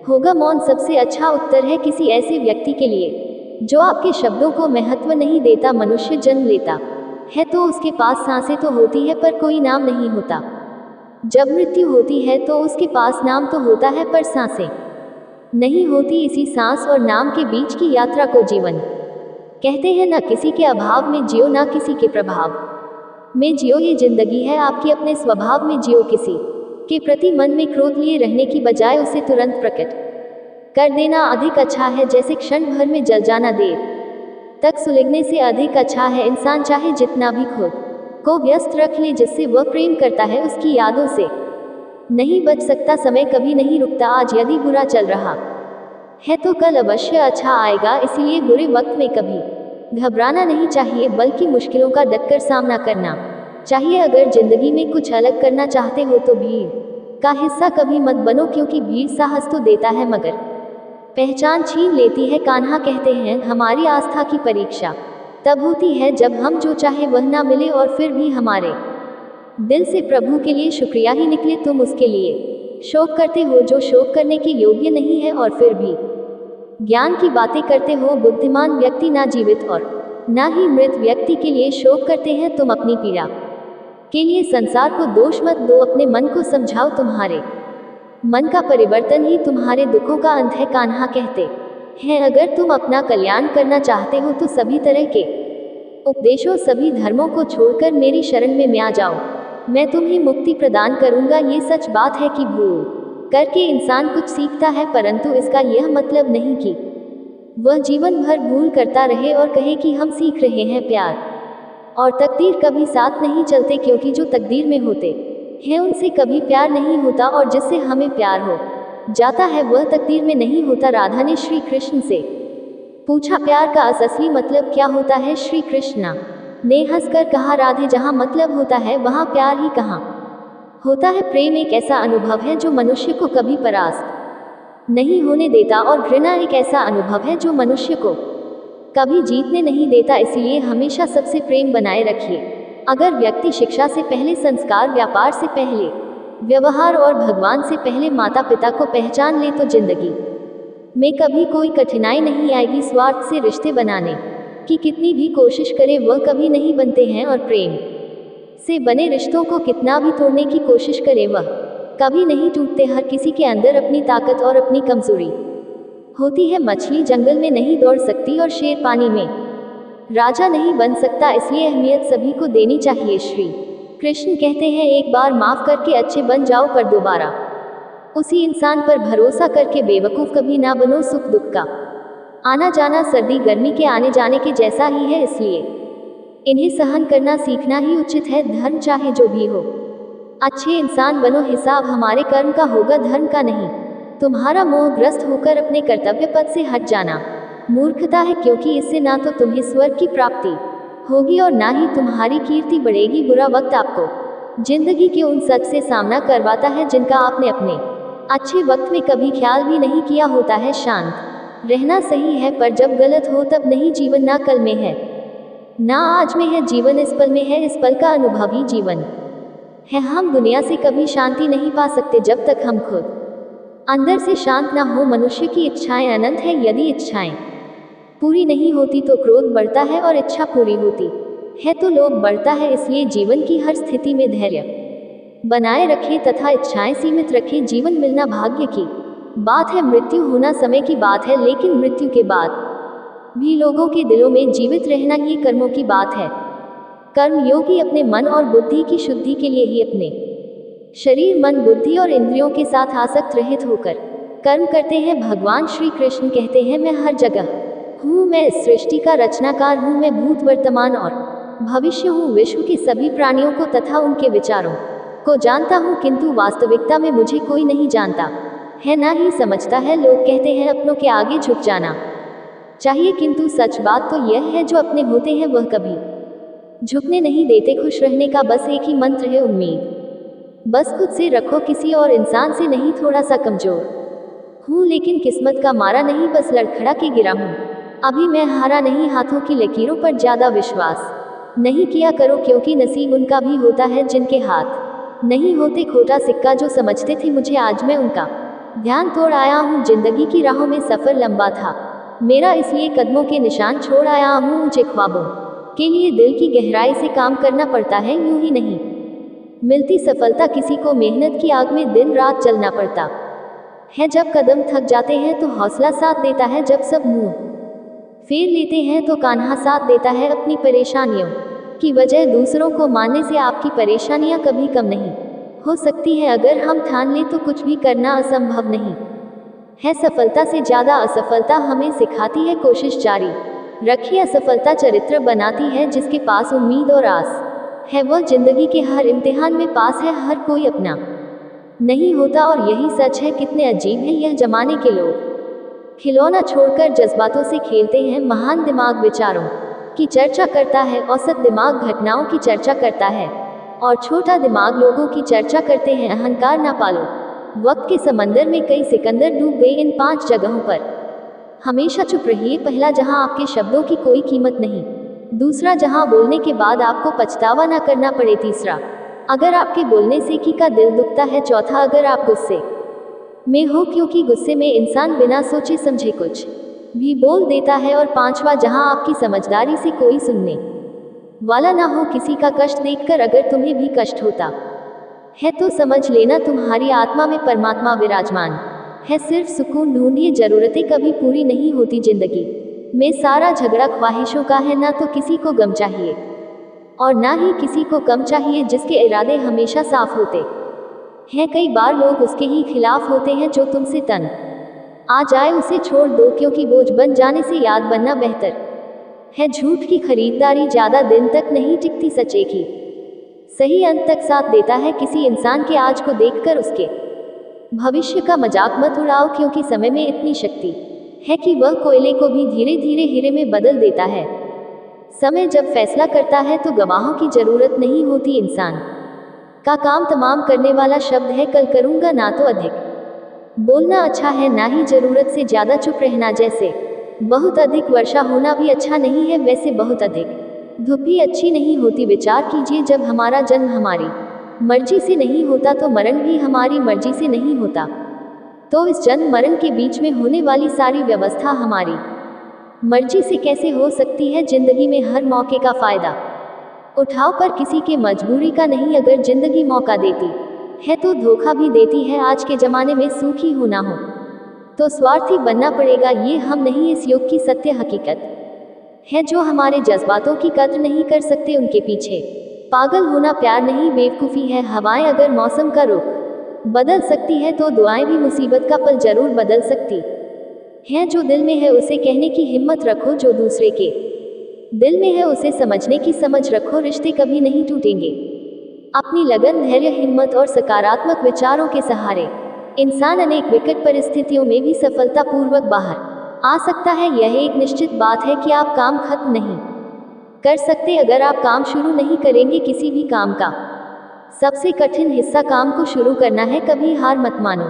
होगा। मौन सबसे अच्छा उत्तर है किसी ऐसे व्यक्ति के लिए जो आपके शब्दों को महत्व नहीं देता। मनुष्य जन्म लेता है तो उसके पास सांसें तो होती है पर कोई नाम नहीं होता। जब मृत्यु होती है तो उसके पास नाम तो होता है पर सांसें नहीं होती। इसी सांस और नाम के बीच की यात्रा को जीवन कहते हैं। ना किसी के अभाव में जियो, ना किसी के प्रभाव में जियो। ये जिंदगी है, आपके अपने स्वभाव में जियो। किसी के प्रति मन में क्रोध लिए रहने की बजाय उसे तुरंत प्रकट कर देना अधिक अच्छा है। जैसे क्षण भर में जल जाना देर तक सुलगने से अधिक अच्छा है। इंसान चाहे जितना भी खुद को व्यस्त रख ले, जिससे वह प्रेम करता है उसकी यादों से नहीं बच सकता। समय कभी नहीं रुकता। आज यदि बुरा चल रहा है तो कल अवश्य अच्छा आएगा। इसलिए बुरे वक्त में कभी घबराना नहीं चाहिए, बल्कि मुश्किलों का डटकर सामना करना चाहिए। अगर जिंदगी में कुछ अलग करना चाहते हो तो भीड़ का हिस्सा कभी मत बनो, क्योंकि भीड़ साहस तो देता है मगर पहचान छीन लेती है। कान्हा कहते हैं हमारी आस्था की परीक्षा तब होती है जब हम जो चाहे वह ना मिले और फिर भी हमारे दिल से प्रभु के लिए शुक्रिया ही निकले। तुम उसके लिए शोक करते हो जो शोक करने के योग्य नहीं है, और फिर भी ज्ञान की बातें करते हो। बुद्धिमान व्यक्ति ना जीवित और ना ही मृत व्यक्ति के लिए शोक करते हैं। तुम अपनी पीड़ा के लिए संसार को दोष मत दो, अपने मन को समझाओ, तुम्हारे मन का परिवर्तन ही तुम्हारे दुखों का अंत है। कान्हा कहते हैं अगर तुम अपना कल्याण करना चाहते हो तो सभी तरह के उपदेशों, सभी धर्मों को छोड़कर मेरी शरण में आ जाओ, मैं तुम्हें मुक्ति प्रदान करूंगा। ये सच बात है कि भूल करके इंसान कुछ सीखता है, परंतु इसका यह मतलब नहीं कि वह जीवन भर भूल करता रहे और कहे कि हम सीख रहे हैं। प्यार और तकदीर कभी साथ नहीं चलते, क्योंकि जो तकदीर में होते हैं उनसे कभी प्यार नहीं होता, और जिससे हमें प्यार हो जाता है वह तकदीर में नहीं होता। राधा ने श्री कृष्ण से पूछा प्यार का असली मतलब क्या होता है? श्री कृष्ण ने हंसकर कहा राधे, जहाँ मतलब होता है वहाँ प्यार ही कहाँ होता है। प्रेम एक ऐसा अनुभव है जो मनुष्य को कभी परास्त नहीं होने देता, और घृणा एक ऐसा अनुभव है जो मनुष्य को कभी जीतने नहीं देता। इसलिए हमेशा सबसे प्रेम बनाए रखिए। अगर व्यक्ति शिक्षा से पहले संस्कार, व्यापार से पहले व्यवहार और भगवान से पहले माता पिता को पहचान ले तो जिंदगी में कभी कोई कठिनाई नहीं आएगी। स्वार्थ से रिश्ते बनाने की कितनी भी कोशिश करे वह कभी नहीं बनते हैं, और प्रेम से बने रिश्तों को कितना भी तोड़ने की कोशिश करे वह कभी नहीं टूटते। हर किसी के अंदर अपनी ताकत और अपनी कमजोरी होती है। मछली जंगल में नहीं दौड़ सकती और शेर पानी में राजा नहीं बन सकता, इसलिए अहमियत सभी को देनी चाहिए। श्री कृष्ण कहते हैं एक बार माफ करके अच्छे बन जाओ, पर दोबारा उसी इंसान पर भरोसा करके बेवकूफ कभी ना बनो। सुख दुख का आना जाना सर्दी गर्मी के आने जाने के जैसा ही है, इसलिए इन्हें सहन करना सीखना ही उचित है। धर्म चाहे जो भी हो, अच्छे इंसान बनो, हिसाब हमारे कर्म का होगा, धर्म का नहीं। तुम्हारा मोहग्रस्त होकर अपने कर्तव्य पद से हट जाना मूर्खता है, क्योंकि इससे ना तो तुम्हें स्वर्ग की प्राप्ति होगी और ना ही तुम्हारी कीर्ति बढ़ेगी। बुरा वक्त आपको जिंदगी के उन सच से सामना करवाता है जिनका आपने अपने अच्छे वक्त में कभी ख्याल भी नहीं किया होता है। शांत रहना सही है, पर जब गलत हो तब नहीं। जीवन ना कल में है ना आज में है, जीवन इस पल में है, इस पल का अनुभव ही जीवन है। हम दुनिया से कभी शांति नहीं पा सकते जब तक हम खुद अंदर से शांत ना हो। मनुष्य की इच्छाएं अनंत है, यदि इच्छाएं पूरी नहीं होती तो क्रोध बढ़ता है, और इच्छा पूरी होती है तो लोभ बढ़ता है। इसलिए जीवन की हर स्थिति में धैर्य बनाए रखें तथा इच्छाएं सीमित रखें। जीवन मिलना भाग्य की बात है, मृत्यु होना समय की बात है, लेकिन मृत्यु के बाद भी लोगों के दिलों में जीवित रहना ये कर्मों की बात है। कर्म योगी अपने मन और बुद्धि की शुद्धि के लिए ही अपने शरीर, मन, बुद्धि और इंद्रियों के साथ आसक्त रहित होकर कर्म करते हैं। भगवान श्री कृष्ण कहते हैं मैं हर जगह हूँ, मैं इस सृष्टि का रचनाकार हूँ, मैं भूत, वर्तमान और भविष्य हूँ, विश्व के सभी प्राणियों को तथा उनके विचारों को जानता हूँ, किंतु वास्तविकता में मुझे कोई नहीं जानता है, ना ही समझता है। लोग कहते हैं अपनों के आगे झुक जाना चाहिए, किंतु सच बात तो यह है जो अपने होते हैं वह कभी झुकने नहीं देते। खुश रहने का बस एक ही मंत्र है, उम्मीद बस खुद से रखो, किसी और इंसान से नहीं। थोड़ा सा कमजोर हूँ लेकिन किस्मत का मारा नहीं, बस लड़खड़ा के गिरा हूँ, अभी मैं हारा नहीं। हाथों की लकीरों पर ज्यादा विश्वास नहीं किया करो, क्योंकि नसीब उनका भी होता है जिनके हाथ नहीं होते। खोटा सिक्का जो समझते थे मुझे, आज मैं उनका ध्यान तोड़ आया हूँ। जिंदगी की राहों में सफर लंबा था मेरा, इसलिए कदमों के निशान छोड़ आया हूँ। ऊंचे ख्वाबों के लिए दिल की गहराई से काम करना पड़ता है, यूं ही नहीं मिलती सफलता किसी को। मेहनत की आग में दिन रात चलना पड़ता है, जब कदम थक जाते हैं तो हौसला साथ देता है, जब सब मुंह फेर लेते हैं तो कान्हा साथ देता है। अपनी परेशानियों की वजह दूसरों को मानने से आपकी परेशानियां कभी कम नहीं हो सकती है। अगर हम ठान लें तो कुछ भी करना असंभव नहीं है। सफलता से ज्यादा असफलता हमें सिखाती है कोशिश जारी रखिए। असफलता चरित्र बनाती है, जिसके पास उम्मीद और आस है वह जिंदगी के हर इम्तिहान में पास है। हर कोई अपना नहीं होता, और यही सच है। कितने अजीब हैं यह जमाने के लोग, खिलौना छोड़कर जज्बातों से खेलते हैं। महान दिमाग विचारों की चर्चा करता है, औसत दिमाग घटनाओं की चर्चा करता है, और छोटा दिमाग लोगों की चर्चा करते हैं। अहंकार ना पालो। वक्त के समंदर में कई सिकंदर डूब गए इन 5 जगहों पर। हमेशा चुप रहिए। पहला, जहां आपके शब्दों की कोई कीमत नहीं। दूसरा, जहां बोलने के बाद आपको पछतावा ना करना पड़े। तीसरा, अगर आपके बोलने से किसी का दिल दुखता है। चौथा, अगर आप गुस्से में हो, क्योंकि गुस्से में इंसान बिना सोचे समझे कुछ भी बोल देता है। और पांचवा, जहां आपकी समझदारी से कोई सुनने वाला ना हो। किसी का कष्ट देखकर अगर तुम्हें भी कष्ट होता है तो समझ लेना तुम्हारी आत्मा में परमात्मा विराजमान है। सिर्फ सुकून ढूंढिए। जरूरतें कभी पूरी नहीं होती। जिंदगी में सारा झगड़ा ख्वाहिशों का है। ना तो किसी को गम चाहिए और ना ही किसी को कम चाहिए। जिसके इरादे हमेशा साफ होते हैं, कई बार लोग उसके ही खिलाफ होते हैं। जो तुमसे तन आ जाए उसे छोड़ दो, क्योंकि बोझ बन जाने से याद बनना बेहतर है। झूठ की खरीदारी ज्यादा दिन तक नहीं टिकती। सच एक ही सही अंत तक साथ देता है। किसी इंसान के आज को देखकर उसके भविष्य का मजाक मत उड़ाओ, क्योंकि समय में इतनी शक्ति है कि वह कोयले को भी धीरे धीरे हीरे में बदल देता है। समय जब फैसला करता है तो गवाहों की जरूरत नहीं होती। इंसान का काम तमाम करने वाला शब्द है। कल करूंगा, ना तो अधिक बोलना अच्छा है, ना ही जरूरत से ज्यादा चुप रहना। जैसे बहुत अधिक वर्षा होना भी अच्छा नहीं है, वैसे बहुत अधिक धूप भी अच्छी नहीं होती। विचार कीजिए, जब हमारा जन्म हमारी मर्जी से नहीं होता तो मरण भी हमारी मर्जी से नहीं होता। तो इस जन्म मरण के बीच में होने वाली सारी व्यवस्था हमारी मर्जी से कैसे हो सकती है। जिंदगी में हर मौके का फायदा उठाओ, पर किसी के मजबूरी का नहीं। अगर जिंदगी मौका देती है तो धोखा भी देती है। आज के जमाने में सुखी होना हो तो स्वार्थी बनना पड़ेगा। ये हम नहीं, इस युग की सत्य हकीकत है। जो हमारे जज्बातों की कद्र नहीं कर सकते, उनके पीछे पागल होना प्यार नहीं, बेवकूफ़ी है। हवाएं अगर मौसम का रुख बदल सकती है तो दुआएं भी मुसीबत का पल जरूर बदल सकती हैं। जो दिल में है उसे कहने की हिम्मत रखो। जो दूसरे के दिल में है उसे समझने की समझ रखो। रिश्ते कभी नहीं टूटेंगे अपनी लगन, धैर्य, हिम्मत और सकारात्मक विचारों के सहारे। इंसान अनेक विकट परिस्थितियों में भी सफलतापूर्वक बाहर आ सकता है। यह एक निश्चित बात है कि आप काम खत्म नहीं कर सकते अगर आप काम शुरू नहीं करेंगे। किसी भी काम का सबसे कठिन हिस्सा काम को शुरू करना है। कभी हार मत मानो।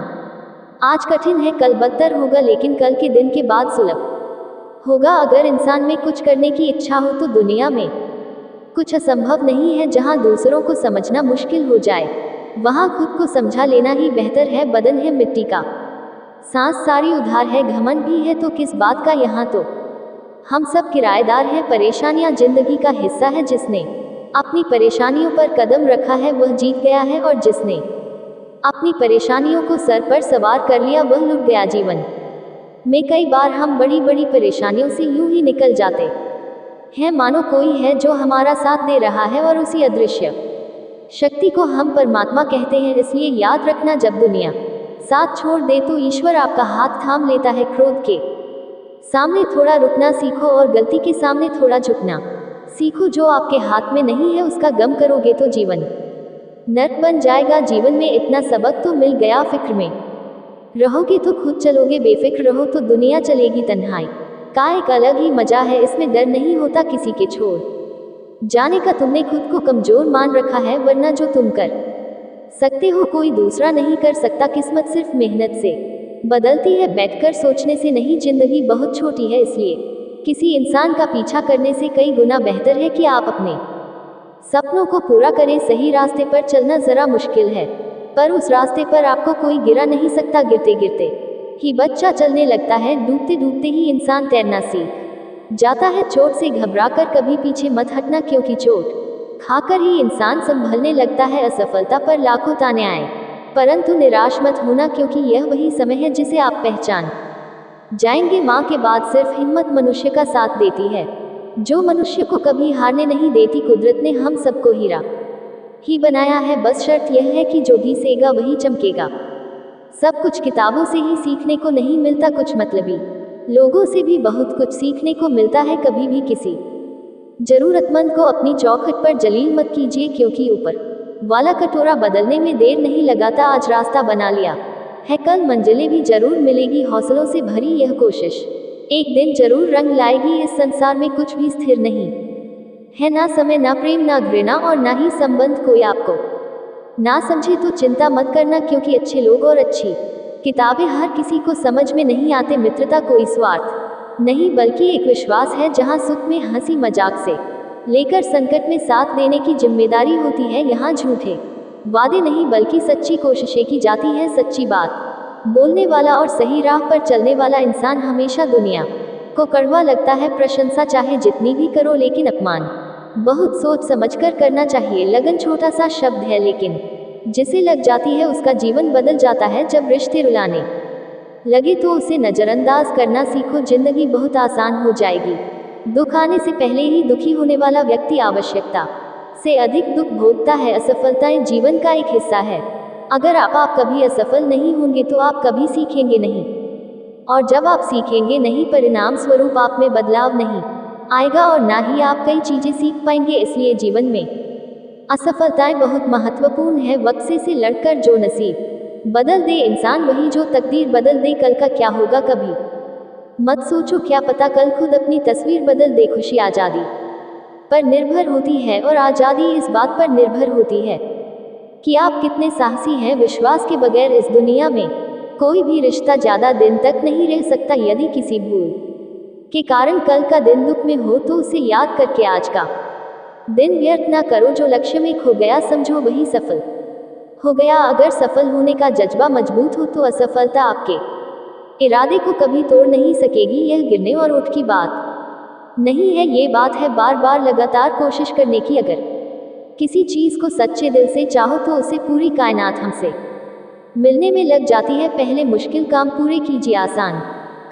आज कठिन है, कल बदतर होगा, लेकिन कल के दिन के बाद सुलभ होगा। अगर इंसान में कुछ करने की इच्छा हो तो दुनिया में कुछ असंभव नहीं है। जहां दूसरों को समझना मुश्किल हो जाए वहां खुद को समझा लेना ही बेहतर है। बदन है मिट्टी का, सांस सारी उधार है। घमंड भी है तो किस बात का, यहाँ तो हम सब किराएदार हैं। परेशानियां जिंदगी का हिस्सा है। जिसने अपनी परेशानियों पर कदम रखा है वह जीत गया है, और जिसने अपनी परेशानियों को सर पर सवार कर लिया वह लुट गया। जीवन में कई बार हम बड़ी बड़ी परेशानियों से यूं ही निकल जाते हैं मानो कोई है जो हमारा साथ दे रहा है, और उसी अदृश्य शक्ति को हम परमात्मा कहते हैं। इसलिए याद रखना, जब दुनिया साथ छोड़ दे तो ईश्वर आपका हाथ थाम लेता है। क्रोध के सामने थोड़ा रुकना सीखो और गलती के सामने थोड़ा झुकना सीखो। जो आपके हाथ में नहीं है उसका गम करोगे तो जीवन नर्क बन जाएगा। जीवन में इतना सबक तो मिल गया, फिक्र में रहोगे तो खुद चलोगे, बेफिक्र रहो तो दुनिया चलेगी। तन्हाई का एक अलग ही मजा है, इसमें डर नहीं होता किसी के छोड़ जाने का। तुमने खुद को कमजोर मान रखा है, वरना जो तुम कर सकते हो कोई दूसरा नहीं कर सकता। किस्मत सिर्फ मेहनत से बदलती है, बैठकर सोचने से नहीं। जिंदगी बहुत छोटी है, इसलिए किसी इंसान का पीछा करने से कई गुना बेहतर है कि आप अपने सपनों को पूरा करें। सही रास्ते पर चलना जरा मुश्किल है, पर उस रास्ते पर आपको कोई गिरा नहीं सकता। गिरते गिरते ही बच्चा चलने लगता है, डूबते डूबते ही इंसान तैरना सीख जाता है। चोट से घबराकर कभी पीछे मत हटना, क्योंकि चोट खाकर ही इंसान संभलने लगता है। असफलता पर लाखों ताने आए, परंतु निराश मत होना, क्योंकि यह वही समय है जिसे आप पहचान जाएंगे। माँ के बाद सिर्फ हिम्मत मनुष्य का साथ देती है, जो मनुष्य को कभी हारने नहीं देती। कुदरत ने हम सबको हीरा ही बनाया है, बस शर्त यह है कि जो भी सेगा वही चमकेगा। सब कुछ किताबों से ही सीखने को नहीं मिलता, कुछ मतलबी लोगों से भी बहुत कुछ सीखने को मिलता है। कभी भी किसी जरूरतमंद को अपनी चौखट पर जलील मत कीजिए, क्योंकि ऊपर वाला कटोरा बदलने में देर नहीं लगाता। आज रास्ता बना लिया है, कल मंजिलें भी जरूर मिलेगी। हौसलों से भरी यह कोशिश एक दिन जरूर रंग लाएगी। इस संसार में कुछ भी स्थिर नहीं है ना समय, ना प्रेम, ना घृणा और ना ही संबंध कोई आपको ना समझे तो चिंता मत करना, क्योंकि अच्छे लोग और अच्छी किताबें हर किसी को समझ में नहीं आते। मित्रता कोई स्वार्थ नहीं बल्कि एक विश्वास है, जहाँ सुख में हंसी मजाक से लेकर संकट में साथ देने की जिम्मेदारी होती है। यहाँ झूठे वादे नहीं बल्कि सच्ची कोशिशें की जाती हैं। सच्ची बात बोलने वाला और सही राह पर चलने वाला इंसान हमेशा दुनिया को कड़वा लगता है। प्रशंसा चाहे जितनी भी करो, लेकिन अपमान बहुत सोच समझकर करना चाहिए। लगन छोटा सा शब्द है, लेकिन जिसे लग जाती है उसका जीवन बदल जाता है। जब रिश्ते रुलाने लगे तो उसे नजरअंदाज करना सीखो, जिंदगी बहुत आसान हो जाएगी। दुख आने से पहले ही दुखी होने वाला व्यक्ति आवश्यकता से अधिक दुख भोगता है। असफलताएं जीवन का एक हिस्सा है। अगर आप कभी असफल नहीं होंगे तो आप कभी सीखेंगे नहीं, और जब आप सीखेंगे नहीं, परिणाम स्वरूप आप में बदलाव नहीं आएगा और ना ही आप कई चीजें सीख पाएंगे। इसलिए जीवन में असफलताएं बहुत महत्वपूर्ण है। वक्त से लड़कर जो नसीब बदल दे इंसान वही जो तकदीर बदल दे। कल का क्या होगा कभी मत सोचो, क्या पता कल खुद अपनी तस्वीर बदल दे। खुशी आज़ादी पर निर्भर होती है और आज़ादी इस बात पर निर्भर होती है कि आप कितने साहसी हैं। विश्वास के बगैर इस दुनिया में कोई भी रिश्ता ज़्यादा दिन तक नहीं रह सकता। यदि किसी भूल के कारण कल का दिन दुख में हो तो उसे याद करके आज का दिन व्यर्थ ना करो। जो लक्ष्य में खो गया समझो वही सफल हो गया। अगर सफल होने का जज्बा मजबूत हो तो असफलता आपके इरादे को कभी तोड़ नहीं सकेगी। यह गिरने और उठ की बात नहीं है, ये बात है बार बार लगातार कोशिश करने की। अगर किसी चीज़ को सच्चे दिल से चाहो तो उसे पूरी कायनात हमसे मिलने में लग जाती है। पहले मुश्किल काम पूरे कीजिए, आसान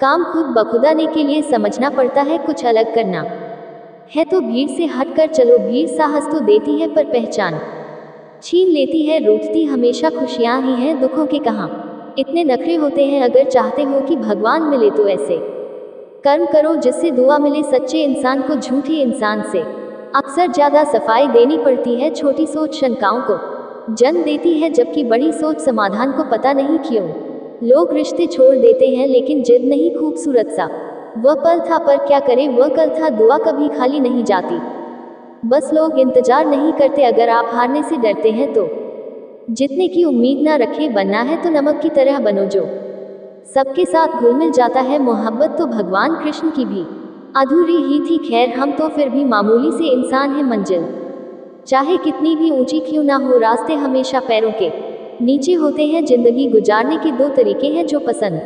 काम खुद बखुदाने के लिए समझना पड़ता है। कुछ अलग करना है तो भीड़ से हटकर चलो। भीड़ साहस तो देती है पर पहचान छीन लेती है। रूठती हमेशा खुशियाँ ही हैं, दुखों के कहाँ इतने नखरे होते हैं। अगर चाहते हो कि भगवान मिले तो ऐसे कर्म करो जिससे दुआ मिले। सच्चे इंसान को झूठे इंसान से अक्सर ज़्यादा सफाई देनी पड़ती है। छोटी सोच शंकाओं को जन्म देती है, जबकि बड़ी सोच समाधान को। पता नहीं क्यों लोग रिश्ते छोड़ देते हैं, लेकिन जिद नहीं। खूबसूरत सा वह पल था, पर क्या करें वह कल था। दुआ कभी खाली नहीं जाती, बस लोग इंतजार नहीं करते। अगर आप हारने से डरते हैं तो जितने की उम्मीद ना रखें। बनना है तो नमक की तरह बनो जो सबके साथ घुल मिल जाता है। मोहब्बत तो भगवान कृष्ण की भी अधूरी ही थी। खैर, हम तो फिर भी मामूली से इंसान हैं। मंजिल चाहे कितनी भी ऊंची क्यों ना हो, रास्ते हमेशा पैरों के नीचे होते हैं। जिंदगी गुजारने के दो तरीके हैं, जो पसंद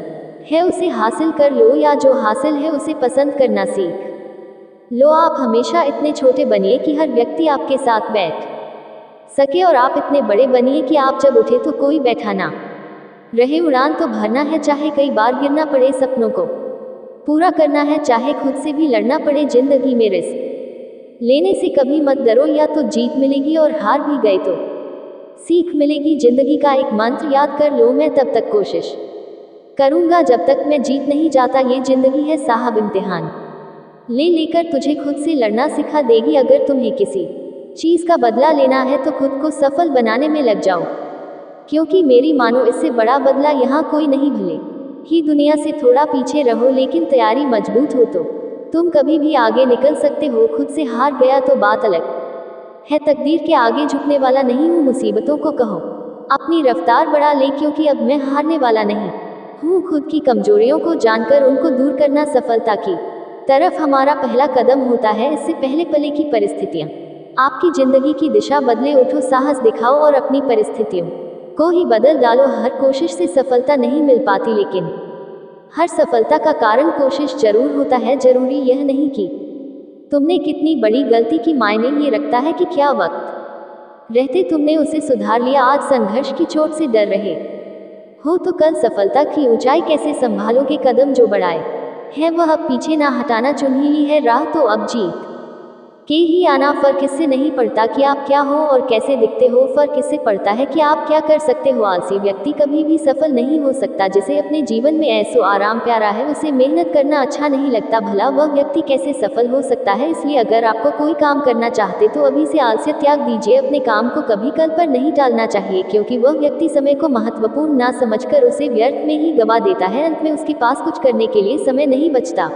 है उसे हासिल कर लो, या जो हासिल है उसे पसंद करना सीख लो। आप हमेशा इतने छोटे बनिए कि हर व्यक्ति आपके साथ बैठ सके, और आप इतने बड़े बनिए कि आप जब उठे तो कोई बैठा ना रहे। उड़ान तो भरना है, चाहे कई बार गिरना पड़े। सपनों को पूरा करना है, चाहे खुद से भी लड़ना पड़े। जिंदगी में रिस्क लेने से कभी मत डरो, या तो जीत मिलेगी और हार भी गए तो सीख मिलेगी। जिंदगी का एक मंत्र याद कर लो, मैं तब तक कोशिश करूंगा जब तक मैं जीत नहीं जाता। ये जिंदगी है साहब, इम्तिहान लेकर तुझे खुद से लड़ना सिखा देगी। अगर तुम्हें किसी चीज़ का बदला लेना है तो खुद को सफल बनाने में लग जाओ, क्योंकि मेरी मानो इससे बड़ा बदला यहाँ कोई नहीं। भले ही दुनिया से थोड़ा पीछे रहो, लेकिन तैयारी मजबूत हो तो तुम कभी भी आगे निकल सकते हो। खुद से हार गया तो बात अलग है, तकदीर के आगे झुकने वाला नहीं हूँ। मुसीबतों को कहो अपनी रफ्तार बढ़ा ले, क्योंकि अब मैं हारने वाला नहीं हूँ। खुद की कमजोरियों को जानकर उनको दूर करना सफलता की तरफ हमारा पहला कदम होता है। इससे पहले पले की परिस्थितियाँ आपकी जिंदगी की दिशा बदले। उठो, साहस दिखाओ और अपनी परिस्थितियों को ही बदल डालो। हर कोशिश से सफलता नहीं मिल पाती, लेकिन हर सफलता का कारण कोशिश जरूर होता है। जरूरी यह नहीं कि तुमने कितनी बड़ी गलती की, मायने ये रखता है कि क्या वक्त रहते तुमने उसे सुधार लिया। आज संघर्ष की चोट से डर रहे हो तो कल सफलता की ऊंचाई कैसे संभालोगे। कदम जो बढ़ाए है वह अब पीछे ना हटाना। चुन ही ली है राह तो अब जीत के ही आना। फर्क इससे नहीं पड़ता कि आप क्या हो और कैसे दिखते हो, फर्क इससे पड़ता है कि आप क्या कर सकते हो। आलसी व्यक्ति कभी भी सफल नहीं हो सकता। जिसे अपने जीवन में ऐसो आराम प्यारा है, उसे मेहनत करना अच्छा नहीं लगता। भला वह व्यक्ति कैसे सफल हो सकता है। इसलिए अगर आपको कोई काम करना चाहते तो अभी से आलस्य त्याग दीजिए। अपने काम को कभी कल पर नहीं टालना चाहिए, क्योंकि वह व्यक्ति समय को महत्वपूर्ण ना समझकर उसे व्यर्थ में ही गवा देता है। अंत में उसके पास कुछ करने के लिए समय नहीं बचता।